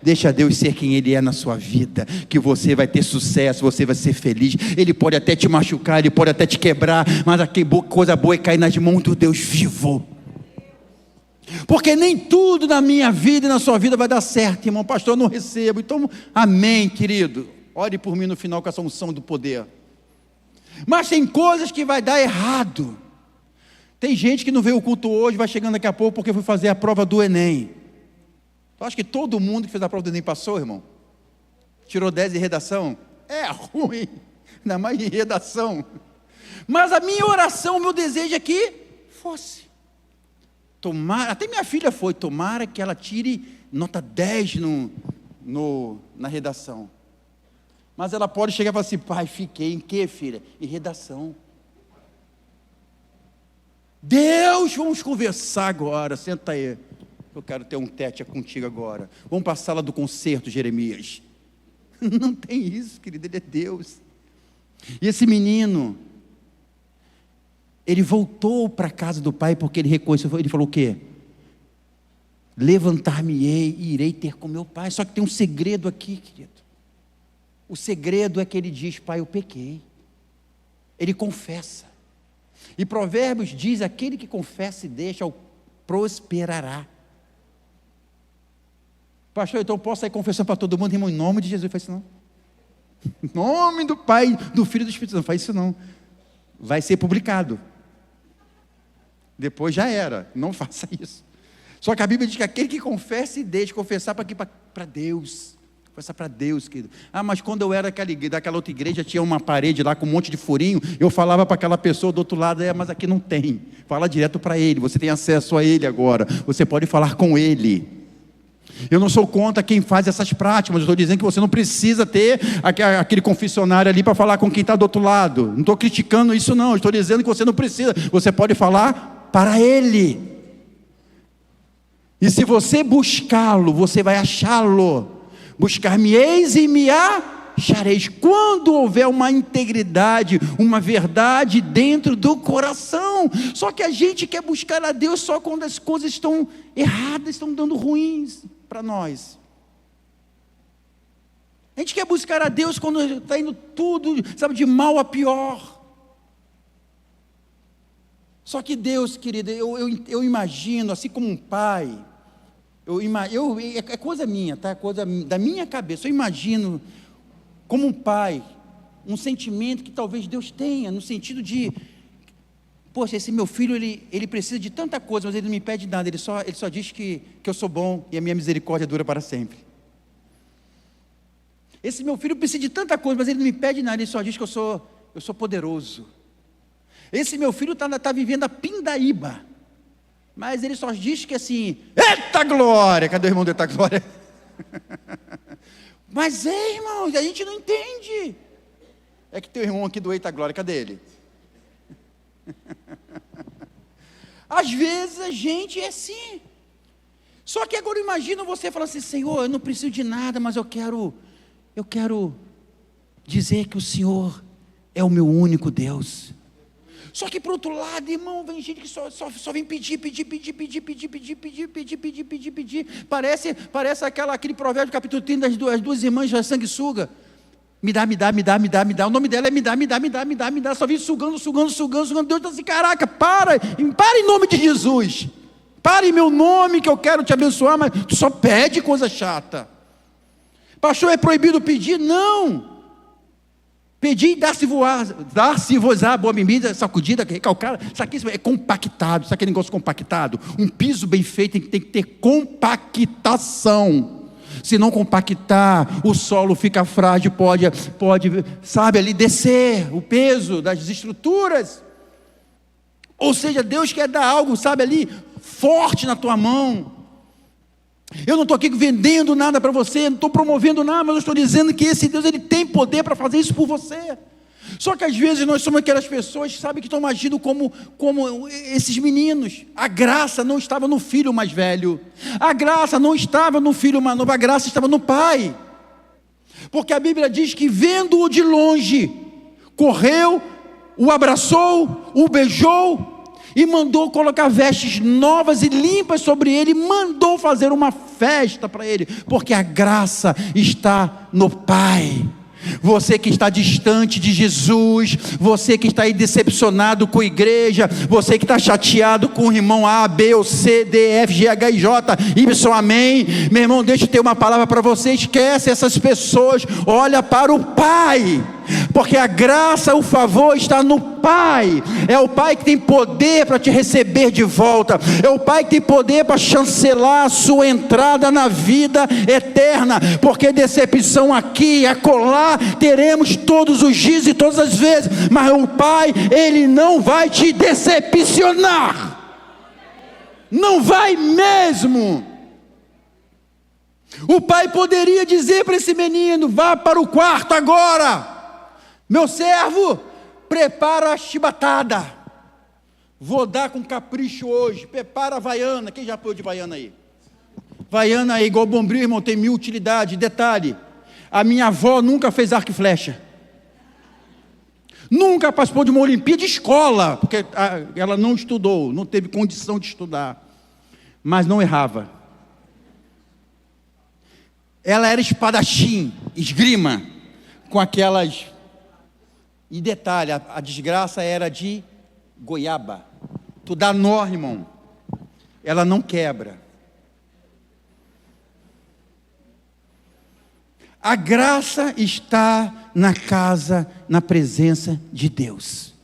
Deixa Deus ser quem Ele é na sua vida, que você vai ter sucesso, você vai ser feliz. Ele pode até te machucar, Ele pode até te quebrar, mas a coisa boa é cair nas mãos do Deus vivo. Porque nem tudo na minha vida e na sua vida vai dar certo, irmão. Pastor, eu não recebo. Então, amém, querido. Ore por mim no final com essa unção do poder. Mas tem coisas que vai dar errado. Tem gente que não veio o culto hoje, vai chegando daqui a pouco porque foi fazer a prova do Enem. Eu acho que todo mundo que fez a prova do Enem passou, irmão. Tirou 10 em redação. É ruim, ainda mais em redação. Mas a minha oração, o meu desejo é que fosse. Tomara, até minha filha foi, tomara que ela tire nota 10 na redação. Mas ela pode chegar e falar assim, pai, fiquei em quê, filha? Em redação. Deus, vamos conversar agora, senta aí. Eu quero ter um tete contigo agora. Vamos para a sala do concerto, Jeremias. Não tem isso, querido, ele é Deus. E esse menino, ele voltou para a casa do pai porque ele reconheceu, ele falou o quê? Levantar-me-ei e irei ter com meu pai. Só que tem um segredo aqui, querido. O segredo é que ele diz, pai, eu pequei. Ele confessa. E Provérbios diz, aquele que confessa e deixa, prosperará. Pastor, então eu posso sair confessando para todo mundo, irmão, em nome de Jesus? Faz isso não. Em nome do Pai, do Filho e do Espírito Santo, não faz isso não. Vai ser publicado. Depois já era, não faça isso. Só que a Bíblia diz que aquele que confessa e deixa, confessar para Deus. Confessar para Deus, querido. Ah, mas quando eu era daquela outra igreja, tinha uma parede lá com um monte de furinho, eu falava para aquela pessoa do outro lado, mas aqui não tem. Fala direto para ele, você tem acesso a ele agora. Você pode falar com ele. Eu não sou contra quem faz essas práticas, mas eu estou dizendo que você não precisa ter aquele confessionário ali para falar com quem está do outro lado. Não estou criticando isso não, estou dizendo que você não precisa. Você pode falar para ele. E se você buscá-lo, você vai achá-lo. Buscar-me-eis e me achareis. Quando houver uma integridade, uma verdade dentro do coração. Só que a gente quer buscar a Deus só quando as coisas estão erradas, estão dando ruins para nós. A gente quer buscar a Deus quando está indo tudo, sabe, de mal a pior. Só que Deus, querido, eu imagino, assim como um pai, é coisa minha, tá? Coisa da minha cabeça. Eu imagino como um pai, um sentimento que talvez Deus tenha, no sentido de, poxa, esse meu filho, ele precisa de tanta coisa, mas ele não me pede nada, ele só diz que eu sou bom e a minha misericórdia dura para sempre. Esse meu filho precisa de tanta coisa, mas ele não me pede nada, ele só diz que eu sou poderoso. Esse meu filho está vivendo a pindaíba, mas ele só diz que assim, eita glória, cadê o irmão do eita glória? Mas irmãos, a gente não entende. É que tem o irmão aqui do eita glória, cadê ele? Às vezes a gente é assim. Só que agora imagina você falar assim: Senhor, eu não preciso de nada, mas eu quero dizer que o Senhor é o meu único Deus. Só que por outro lado, irmão, vem gente que só vem pedir. Parece aquele provérbio do capítulo 30 das duas irmãs da sanguessuga. Me dá. O nome dela é me dá. Só vem sugando. Deus está assim: caraca, para em nome de Jesus. Para em meu nome que eu quero te abençoar, mas tu só pede coisa chata. Pastor, é proibido pedir? Não. Pedir e dar-se-vos-á boa bebida, sacudida, recalcada. Isso aqui é compactado, isso aqui é negócio compactado. Um piso bem feito tem que ter compactação. Se não compactar, o solo fica frágil, pode, sabe, ali descer o peso das estruturas. Ou seja, Deus quer dar algo, sabe, ali, forte na tua mão. Eu não estou aqui vendendo nada para você, não estou promovendo nada, mas eu estou dizendo que esse Deus, Ele tem poder para fazer isso por você. Só que às vezes nós somos aquelas pessoas, sabe, que estão agindo como esses meninos. A graça não estava no filho mais velho, a graça não estava no filho mais novo, a graça estava no pai. Porque a Bíblia diz que, vendo-o de longe, correu, o abraçou, o beijou, e mandou colocar vestes novas e limpas sobre ele, e mandou fazer uma festa para ele, porque a graça está no Pai. Você que está distante de Jesus, você que está aí decepcionado com a igreja, você que está chateado com o irmão A, B, ou C, D, F, G, H, I, J, Y, amém. Meu irmão, deixa eu ter uma palavra para você: esquece essas pessoas, olha para o Pai, porque a graça, o favor está no Pai. É o Pai que tem poder para te receber de volta, é o Pai que tem poder para chancelar a sua entrada na vida eterna, porque decepção aqui e acolá teremos todos os dias e todas as vezes, mas o Pai, Ele não vai te decepcionar, não vai mesmo. O pai poderia dizer para esse menino: vá para o quarto agora, meu servo, prepara a chibatada, vou dar com capricho hoje, prepara a Havaiana. Quem já foi de Havaiana aí? Havaiana é igual bombril, irmão, tem 1000 utilidades. Detalhe: a minha avó nunca fez arco e flecha, nunca participou de uma Olimpíada de escola, porque ela não estudou, não teve condição de estudar, mas não errava. Ela era espadachim, esgrima, com aquelas. E detalhe, a desgraça era de goiaba. Tu dá nó, irmão, ela não quebra. A graça está na casa, na presença de Deus.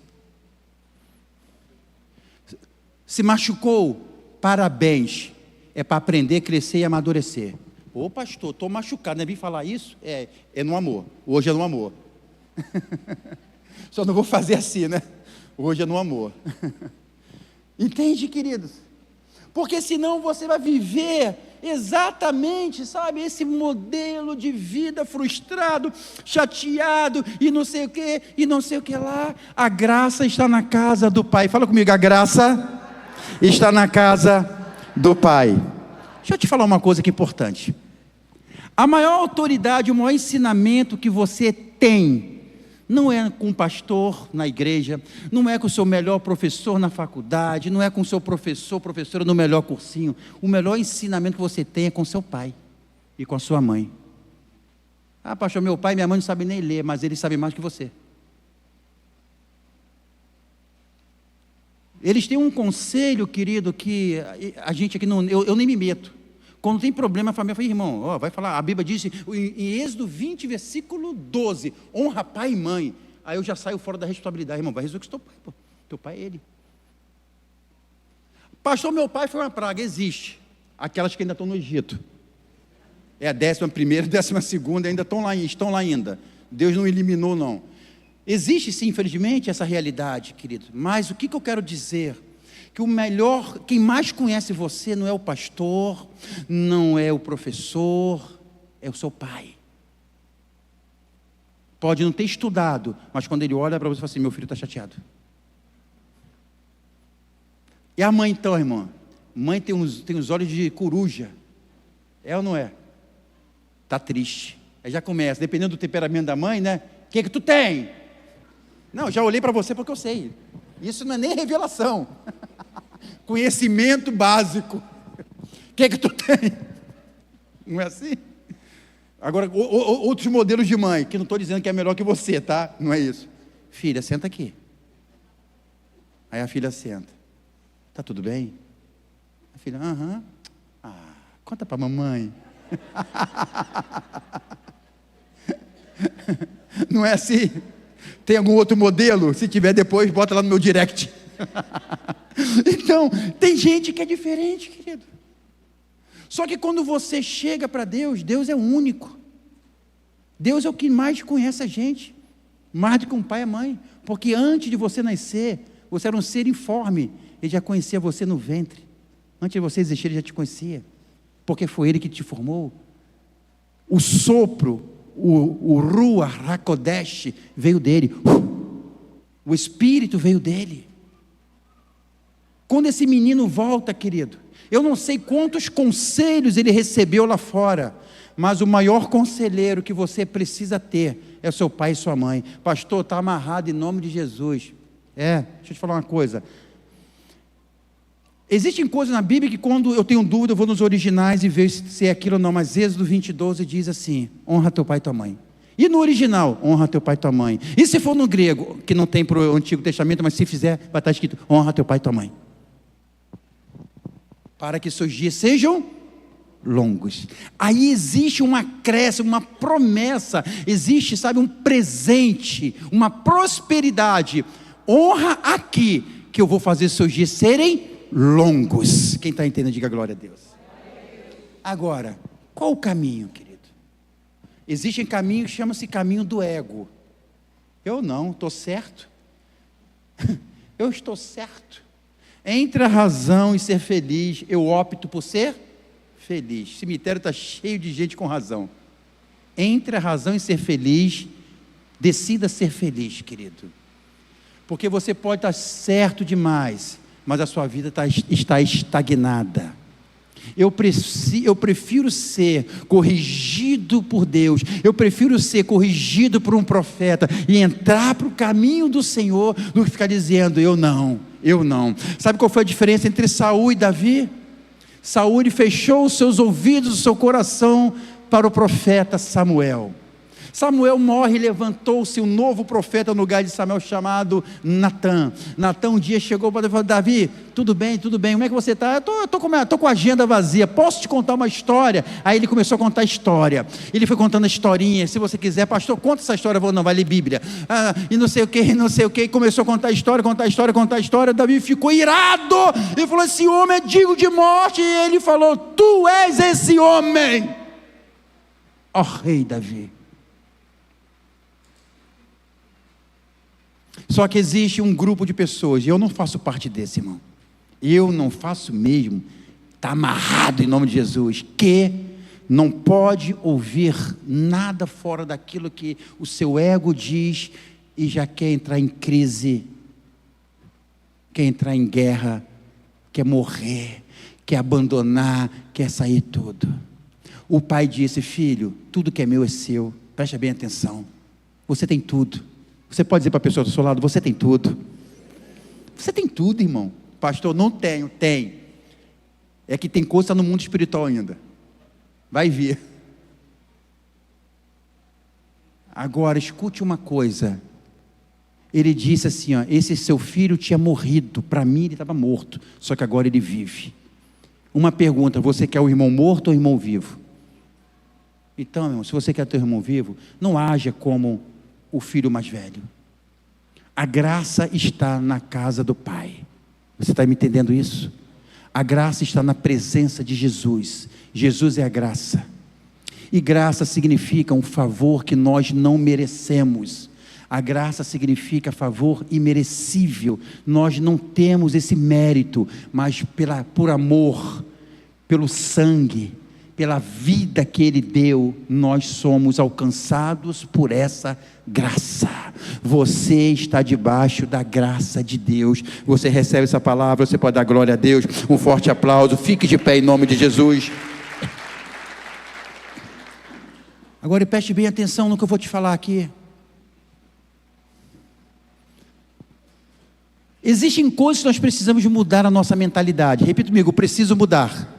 Se machucou, parabéns, é para aprender, crescer e amadurecer. Ô pastor, estou machucado, não é vir falar isso? É no amor, hoje é no amor. Só não vou fazer assim, né? Hoje é no amor. Entende, queridos? Porque senão você vai viver exatamente, sabe, esse modelo de vida frustrado, chateado, e não sei o que, e não sei o que lá. A graça está na casa do Pai. Fala comigo: a graça está na casa do Pai. Deixa eu te falar uma coisa que é importante. A maior autoridade, o maior ensinamento que você tem, não é com o pastor na igreja, não é com o seu melhor professor na faculdade, não é com o seu professora no melhor cursinho. O melhor ensinamento que você tem é com seu pai e com a sua mãe. Ah, pastor, meu pai e minha mãe não sabem nem ler, mas eles sabem mais que você. Eles têm um conselho, querido, que a gente aqui não, eu nem me meto. Quando tem problema, a família fala: irmão, ó, vai falar, a Bíblia diz em Êxodo 20, versículo 12, honra pai e mãe. Aí eu já saio fora da responsabilidade: irmão, vai resolver com teu pai, pô. Teu pai é ele. Pastor, meu pai foi uma praga. Existe aquelas que ainda estão no Egito, é a 11ª, 12ª, ainda estão lá ainda. Deus não eliminou, não. Existe sim, infelizmente, essa realidade, querido. Mas o que eu quero dizer? Que o melhor, quem mais conhece você não é o pastor, não é o professor, é o seu pai. Pode não ter estudado, mas quando ele olha para você e fala assim: meu filho está chateado. E a mãe então, irmã? Mãe tem uns olhos de coruja. É ou não é? Está triste. Aí já começa, dependendo do temperamento da mãe, né? O que tu tem? Não, já olhei para você porque eu sei. Isso não é nem revelação. Conhecimento básico. O que tu tem? Não é assim? Agora, outros modelos de mãe, que não estou dizendo que é melhor que você, tá? Não é isso. Filha, senta aqui. Aí a filha senta. Tá tudo bem? A filha, aham. Conta para a mamãe. Não é assim? Tem algum outro modelo? Se tiver depois, bota lá no meu direct. Então, tem gente que é diferente, querido. Só que quando você chega para Deus, Deus é único. Deus é o que mais conhece a gente, mais do que um pai e mãe. Porque antes de você nascer, você era um ser informe. Ele já conhecia você no ventre. Antes de você existir, ele já te conhecia. Porque foi ele que te formou. O sopro, o Ruach HaKodesh veio dele. O Espírito veio dele. Quando esse menino volta, querido, eu não sei quantos conselhos ele recebeu lá fora, mas o maior conselheiro que você precisa ter é o seu pai e sua mãe. Pastor, está amarrado em nome de Jesus. Deixa eu te falar uma coisa. Existem coisas na Bíblia que quando eu tenho dúvida, eu vou nos originais e vejo se é aquilo ou não, mas Êxodo 20:12 diz assim: honra teu pai e tua mãe. E no original, honra teu pai e tua mãe. E se for no grego, que não tem para o Antigo Testamento, mas se fizer, vai estar escrito: honra teu pai e tua mãe. Para que seus dias sejam longos. Aí existe um acréscimo, uma promessa, existe, sabe, um presente, uma prosperidade. Honra aqui, que eu vou fazer seus dias serem longos. Quem está entendendo, diga glória a Deus. Agora, qual o caminho, querido? Existem caminhos que chamam-se caminho do ego. Eu não, estou certo. Eu estou certo. Entre a razão e ser feliz, eu opto por ser feliz. O cemitério está cheio de gente com razão. Entre a razão e ser feliz, decida ser feliz, querido. Porque você pode estar certo demais, mas a sua vida está estagnada. Eu prefiro ser corrigido por Deus, eu prefiro ser corrigido por um profeta e entrar para o caminho do Senhor, do que ficar dizendo, eu não. Sabe qual foi a diferença entre Saul e Davi? Saul fechou os seus ouvidos, o seu coração para o profeta Samuel. Samuel morre e levantou-se um novo profeta no lugar de Samuel chamado Natã. Natã um dia chegou para Davi e falou: Davi, tudo bem, como é que você está? Eu estou com a agenda vazia, posso te contar uma história? Aí ele começou a contar a história, ele foi contando a historinha. Se você quiser, pastor, conta essa história. Eu vou, não, vai ler Bíblia, e não sei o que, começou a contar a história. Davi ficou irado, ele falou: esse homem é digno de morte. E ele falou: tu és esse homem, ó rei Davi. Só que existe um grupo de pessoas, e eu não faço parte desse, irmão. Eu não faço mesmo. Está amarrado em nome de Jesus, que não pode ouvir nada fora daquilo que o seu ego diz e já quer entrar em crise, quer entrar em guerra, quer morrer, quer abandonar, quer sair tudo. O pai disse: filho, tudo que é meu é seu, preste bem atenção, você tem tudo. Você pode dizer para a pessoa do seu lado: você tem tudo. Você tem tudo, irmão. Pastor, não tenho. Tem. É que tem coisa no mundo espiritual ainda. Vai vir. Agora, escute uma coisa. Ele disse assim, esse seu filho tinha morrido. Para mim ele estava morto, só que agora ele vive. Uma pergunta: você quer o irmão morto ou o irmão vivo? Então, irmão, se você quer ter o irmão vivo, não haja como o filho mais velho. A graça está na casa do Pai. Você está me entendendo isso? A graça está na presença de Jesus. Jesus é a graça. E graça significa um favor que nós não merecemos. A graça significa favor imerecível. Nós não temos esse mérito, mas por amor, pelo sangue, pela vida que Ele deu, nós somos alcançados por essa graça. Você está debaixo da graça de Deus. Você recebe essa palavra, você pode dar glória a Deus. Um forte aplauso, fique de pé em nome de Jesus. Agora preste bem atenção no que eu vou te falar aqui. Existem coisas que nós precisamos mudar a nossa mentalidade. Repita comigo, eu preciso mudar.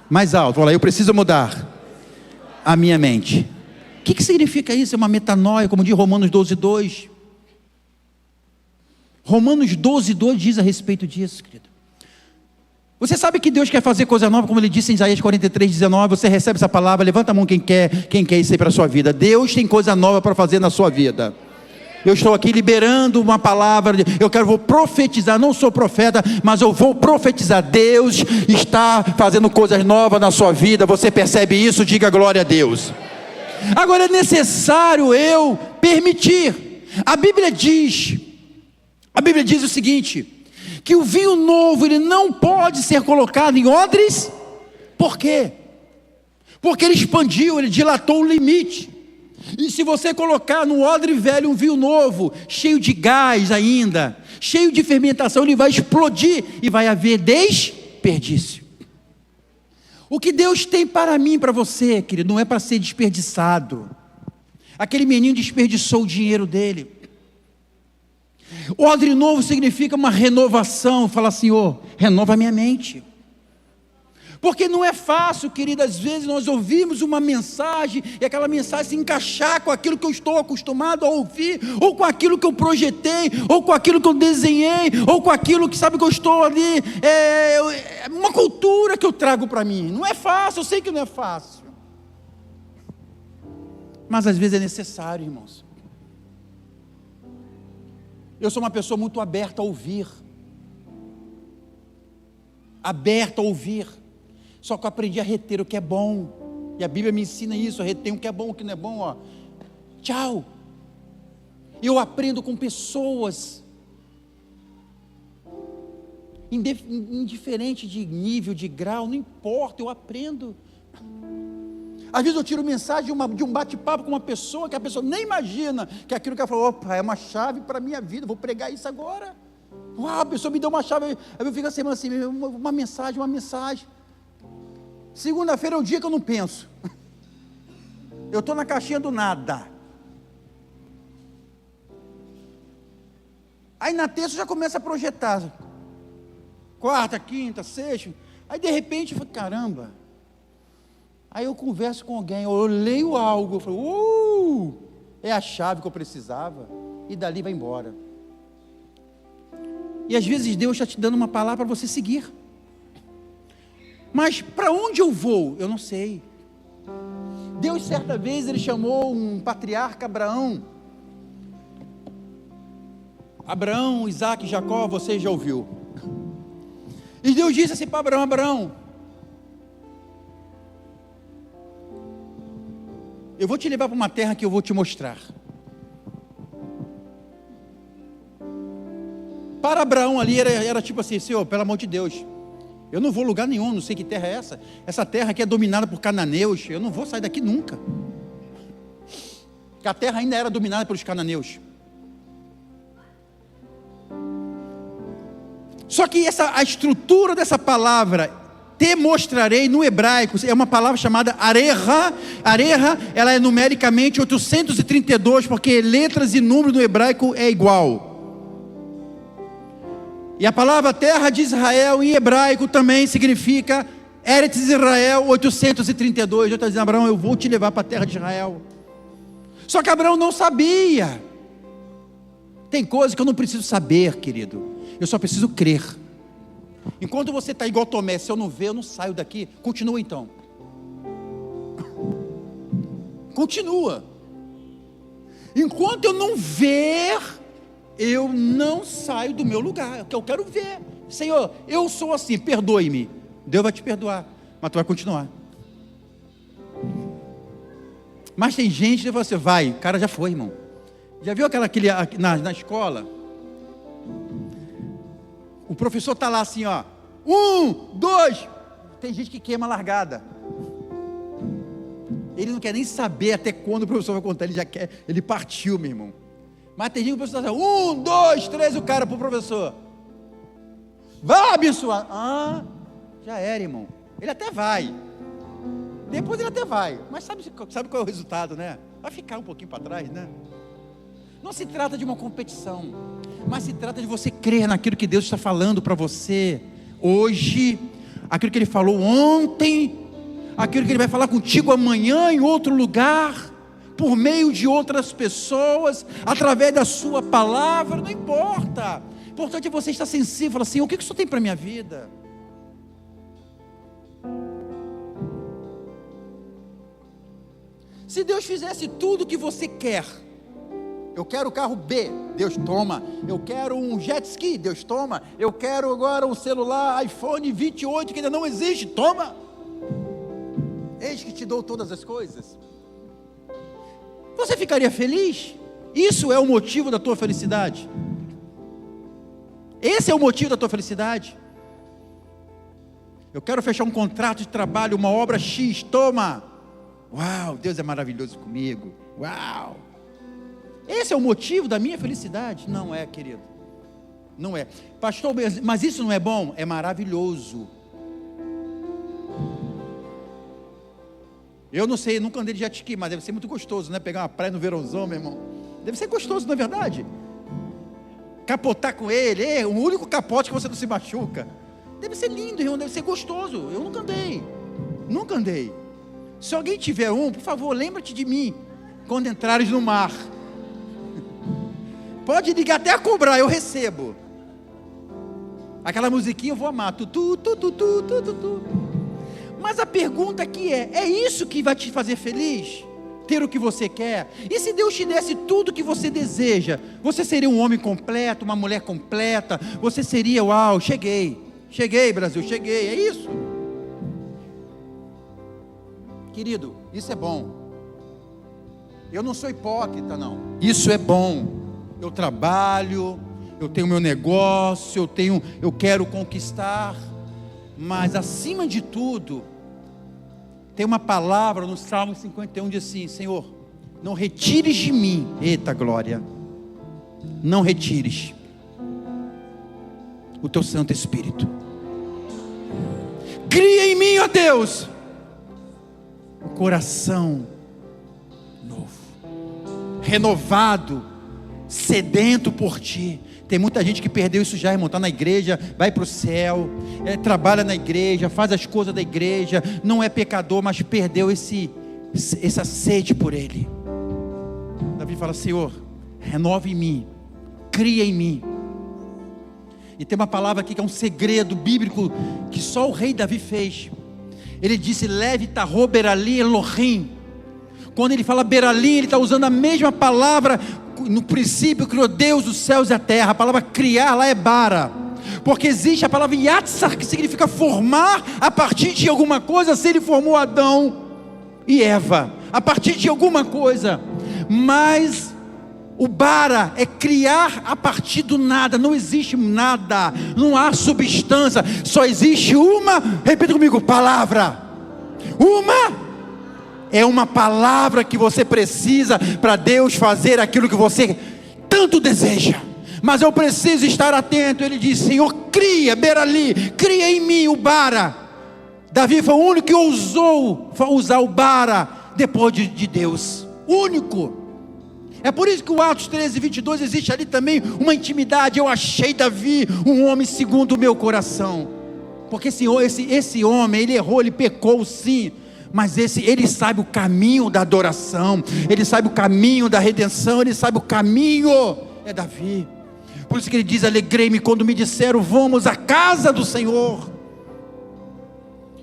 Mais alto, fala, eu preciso mudar a minha mente. O que significa isso? É uma metanoia, como diz Romanos 12:2. Romanos 12:2 diz a respeito disso, querido. Você sabe que Deus quer fazer coisa nova, como Ele disse em Isaías 43:19. Você recebe essa palavra, levanta a mão quem quer isso aí para a sua vida. Deus tem coisa nova para fazer na sua vida. Eu estou aqui liberando uma palavra, vou profetizar, não sou profeta, mas eu vou profetizar. Deus está fazendo coisas novas na sua vida, você percebe isso? Diga glória a Deus. Agora é necessário eu permitir. A Bíblia diz o seguinte, que o vinho novo, ele não pode ser colocado em odres. Por quê? Porque ele expandiu, ele dilatou o limite. E se você colocar no odre velho um vinho novo, cheio de gás ainda, cheio de fermentação, ele vai explodir e vai haver desperdício. O que Deus tem para mim e para você, querido, não é para ser desperdiçado. Aquele menino desperdiçou o dinheiro dele. Odre novo significa uma renovação. Fala, Senhor, renova a minha mente. Porque não é fácil, querido, às vezes nós ouvimos uma mensagem e aquela mensagem se encaixar com aquilo que eu estou acostumado a ouvir, ou com aquilo que eu projetei, ou com aquilo que eu desenhei, ou com aquilo que sabe que eu estou ali, é uma cultura que eu trago para mim. Não é fácil, eu sei que não é fácil, mas às vezes é necessário, irmãos. Eu sou uma pessoa muito aberta a ouvir, só que eu aprendi a reter o que é bom, e a Bíblia me ensina isso, a reter o que é bom, o que não é bom, ó. Tchau. Eu aprendo com pessoas, indiferente de nível, de grau, não importa, eu aprendo. Às vezes eu tiro mensagem de um bate-papo com uma pessoa, que a pessoa nem imagina, que aquilo que ela falou, opa, é uma chave para a minha vida, vou pregar isso agora. Uau, a pessoa me deu uma chave, aí eu fico assim, uma mensagem. Segunda-feira é o dia que eu não penso. Eu estou na caixinha do nada. Aí na terça já começa a projetar. Quarta, quinta, sexta. Aí de repente eu falo, caramba. Aí eu converso com alguém, eu leio algo, eu falo, é a chave que eu precisava. E dali vai embora. E às vezes Deus está te dando uma palavra para você seguir. Mas para onde eu vou? Eu não sei. Deus certa vez Ele chamou um patriarca, Abraão, Isaac, Jacó, você já ouviu. E Deus disse assim para Abraão, eu vou te levar para uma terra que eu vou te mostrar. Para Abraão ali era tipo assim, Senhor, pelo amor de Deus, eu não vou a lugar nenhum, não sei que terra é essa. Essa terra aqui é dominada por cananeus, eu não vou sair daqui nunca. Porque a terra ainda era dominada pelos cananeus. Só que a estrutura dessa palavra, te mostrarei, no hebraico, é uma palavra chamada areha. Areha, ela é numericamente 832, porque letras e número no hebraico é igual. E a palavra terra de Israel em hebraico também significa Eretz Israel 832. Eu estou dizendo, Abraão, eu vou te levar para a terra de Israel. Só que Abraão não sabia. Tem coisas que eu não preciso saber, querido. Eu só preciso crer. Enquanto você está igual Tomé, se eu não ver, eu não saio daqui. Continua então. Continua. Enquanto eu não ver, eu não saio do meu lugar, que eu quero ver. Senhor, eu sou assim, perdoe-me. Deus vai te perdoar, mas tu vai continuar. Mas tem gente que você vai, o cara já foi, irmão. Já viu na escola? O professor está lá assim, ó. 1, 2. Tem gente que queima a largada. Ele não quer nem saber até quando o professor vai contar, ele já quer, ele partiu, meu irmão. Mas tem gente que o professor está assim, 1, 2, 3, o cara para o professor. Vai abençoar. Ah, já era, irmão. Ele até vai. Depois ele até vai. Mas sabe qual é o resultado, né? Vai ficar um pouquinho para trás, né? Não se trata de uma competição, mas se trata de você crer naquilo que Deus está falando para você hoje, aquilo que Ele falou ontem, aquilo que Ele vai falar contigo amanhã em outro lugar, por meio de outras pessoas, através da sua palavra, não importa. O importante é você estar sensível, falar assim, o que isso tem para a minha vida? Se Deus fizesse tudo o que você quer, eu quero o carro B, Deus toma. Eu quero um jet ski, Deus toma. Eu quero agora um celular iPhone 28 que ainda não existe, toma. Eis que te dou todas as coisas. Você ficaria feliz? Isso é o motivo da tua felicidade? Esse é o motivo da tua felicidade? Eu quero fechar um contrato de trabalho, uma obra X, toma. Uau, Deus é maravilhoso comigo. Uau. Esse é o motivo da minha felicidade? Não é, querido. Não é. Pastor, mas isso não é bom? É maravilhoso. Eu não sei, nunca andei de jet ski, mas deve ser muito gostoso, né? Pegar uma praia no verãozão, meu irmão. Deve ser gostoso, não é verdade? Capotar com ele, o único capote que você não se machuca. Deve ser lindo, irmão, deve ser gostoso. Eu nunca andei. Nunca andei. Se alguém tiver um, por favor, lembra-te de mim quando entrares no mar. Pode ligar até a cobrar, eu recebo. Aquela musiquinha eu vou amar. Mas a pergunta aqui é isso que vai te fazer feliz? Ter o que você quer? E se Deus te desse tudo o que você deseja? Você seria um homem completo, uma mulher completa? Você seria, uau, cheguei, Brasil, cheguei, é isso? Querido, isso é bom. Eu não sou hipócrita, não. Isso é bom. Eu trabalho, eu tenho meu negócio, eu quero conquistar, mas acima de tudo, tem uma palavra no Salmo 51, diz assim, Senhor, não retires de mim, eita glória, não retires o teu Santo Espírito, cria em mim, ó Deus, um coração novo, renovado, sedento por ti. Tem muita gente que perdeu isso já, irmão. Está na igreja, vai para o céu, trabalha na igreja, faz as coisas da igreja, não é pecador, mas perdeu essa sede por Ele. Davi fala, Senhor, renova em mim, cria em mim. E tem uma palavra aqui que é um segredo bíblico que só o rei Davi fez. Ele disse, leve tarro berali Elohim. Quando ele fala berali, ele está usando a mesma palavra. No princípio criou Deus os céus e a terra. A palavra criar lá é bara, porque existe a palavra yatsar, que significa formar a partir de alguma coisa. Se ele formou Adão e Eva a partir de alguma coisa, mas o bara é criar a partir do nada. Não existe nada, não há substância, só existe uma, repita comigo, palavra. É uma palavra que você precisa para Deus fazer aquilo que você tanto deseja. Mas eu preciso estar atento. Ele diz, Senhor, cria, berali, cria em mim o bara. Davi foi o único que ousou usar o bara depois de Deus. Único. É por isso que o Atos 13, 22 existe ali também uma intimidade. Eu achei Davi um homem segundo o meu coração. Porque esse homem, ele errou, ele pecou sim, mas ele sabe o caminho da adoração, ele sabe o caminho da redenção, ele sabe o caminho, é Davi. Por isso que ele diz, alegrei-me quando me disseram, vamos à casa do Senhor.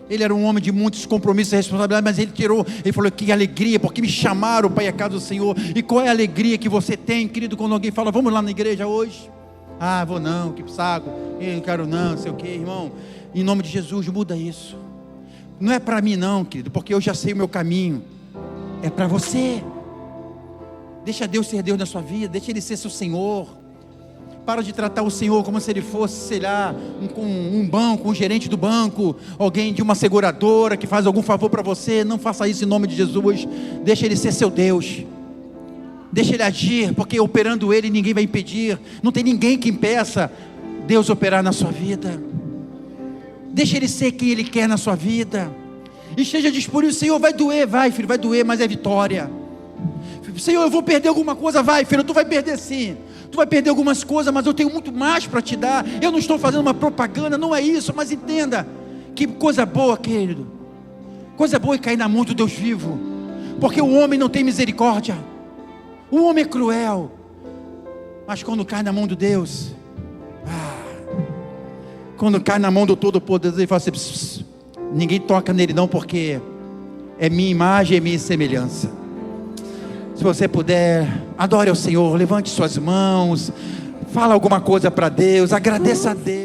Ele era um homem de muitos compromissos e responsabilidades, mas ele falou, que alegria, porque me chamaram para ir à casa do Senhor. E qual é a alegria que você tem, querido, quando alguém fala, vamos lá na igreja hoje? Ah, vou não, que saco, eu não quero não sei o que, irmão. Em nome de Jesus, muda isso. Não é para mim não, querido, porque eu já sei o meu caminho. É para você. Deixa Deus ser Deus na sua vida, deixa Ele ser seu Senhor. Para de tratar o Senhor como se Ele fosse, sei lá, um banco, um gerente do banco, alguém de uma seguradora que faz algum favor para você. Não faça isso em nome de Jesus. Deixa Ele ser seu Deus. Deixa Ele agir, porque operando Ele ninguém vai impedir. Não tem ninguém que impeça Deus operar na sua vida. Deixa Ele ser quem Ele quer na sua vida. E esteja disponível. Senhor, vai doer, vai filho, vai doer, mas é vitória. Senhor, eu vou perder alguma coisa, vai filho, tu vai perder sim. Tu vai perder algumas coisas, mas eu tenho muito mais para te dar. Eu não estou fazendo uma propaganda, não é isso, mas entenda, que coisa boa, querido. Coisa boa é cair na mão do Deus vivo. Porque o homem não tem misericórdia. O homem é cruel. Mas quando cai na mão de Deus, quando cai na mão do Todo-Poderoso, ele fala assim: pss, pss, ninguém toca nele não, porque é minha imagem, é minha semelhança. Se você puder, adore ao Senhor, levante suas mãos, fala alguma coisa para Deus, agradeça a Deus.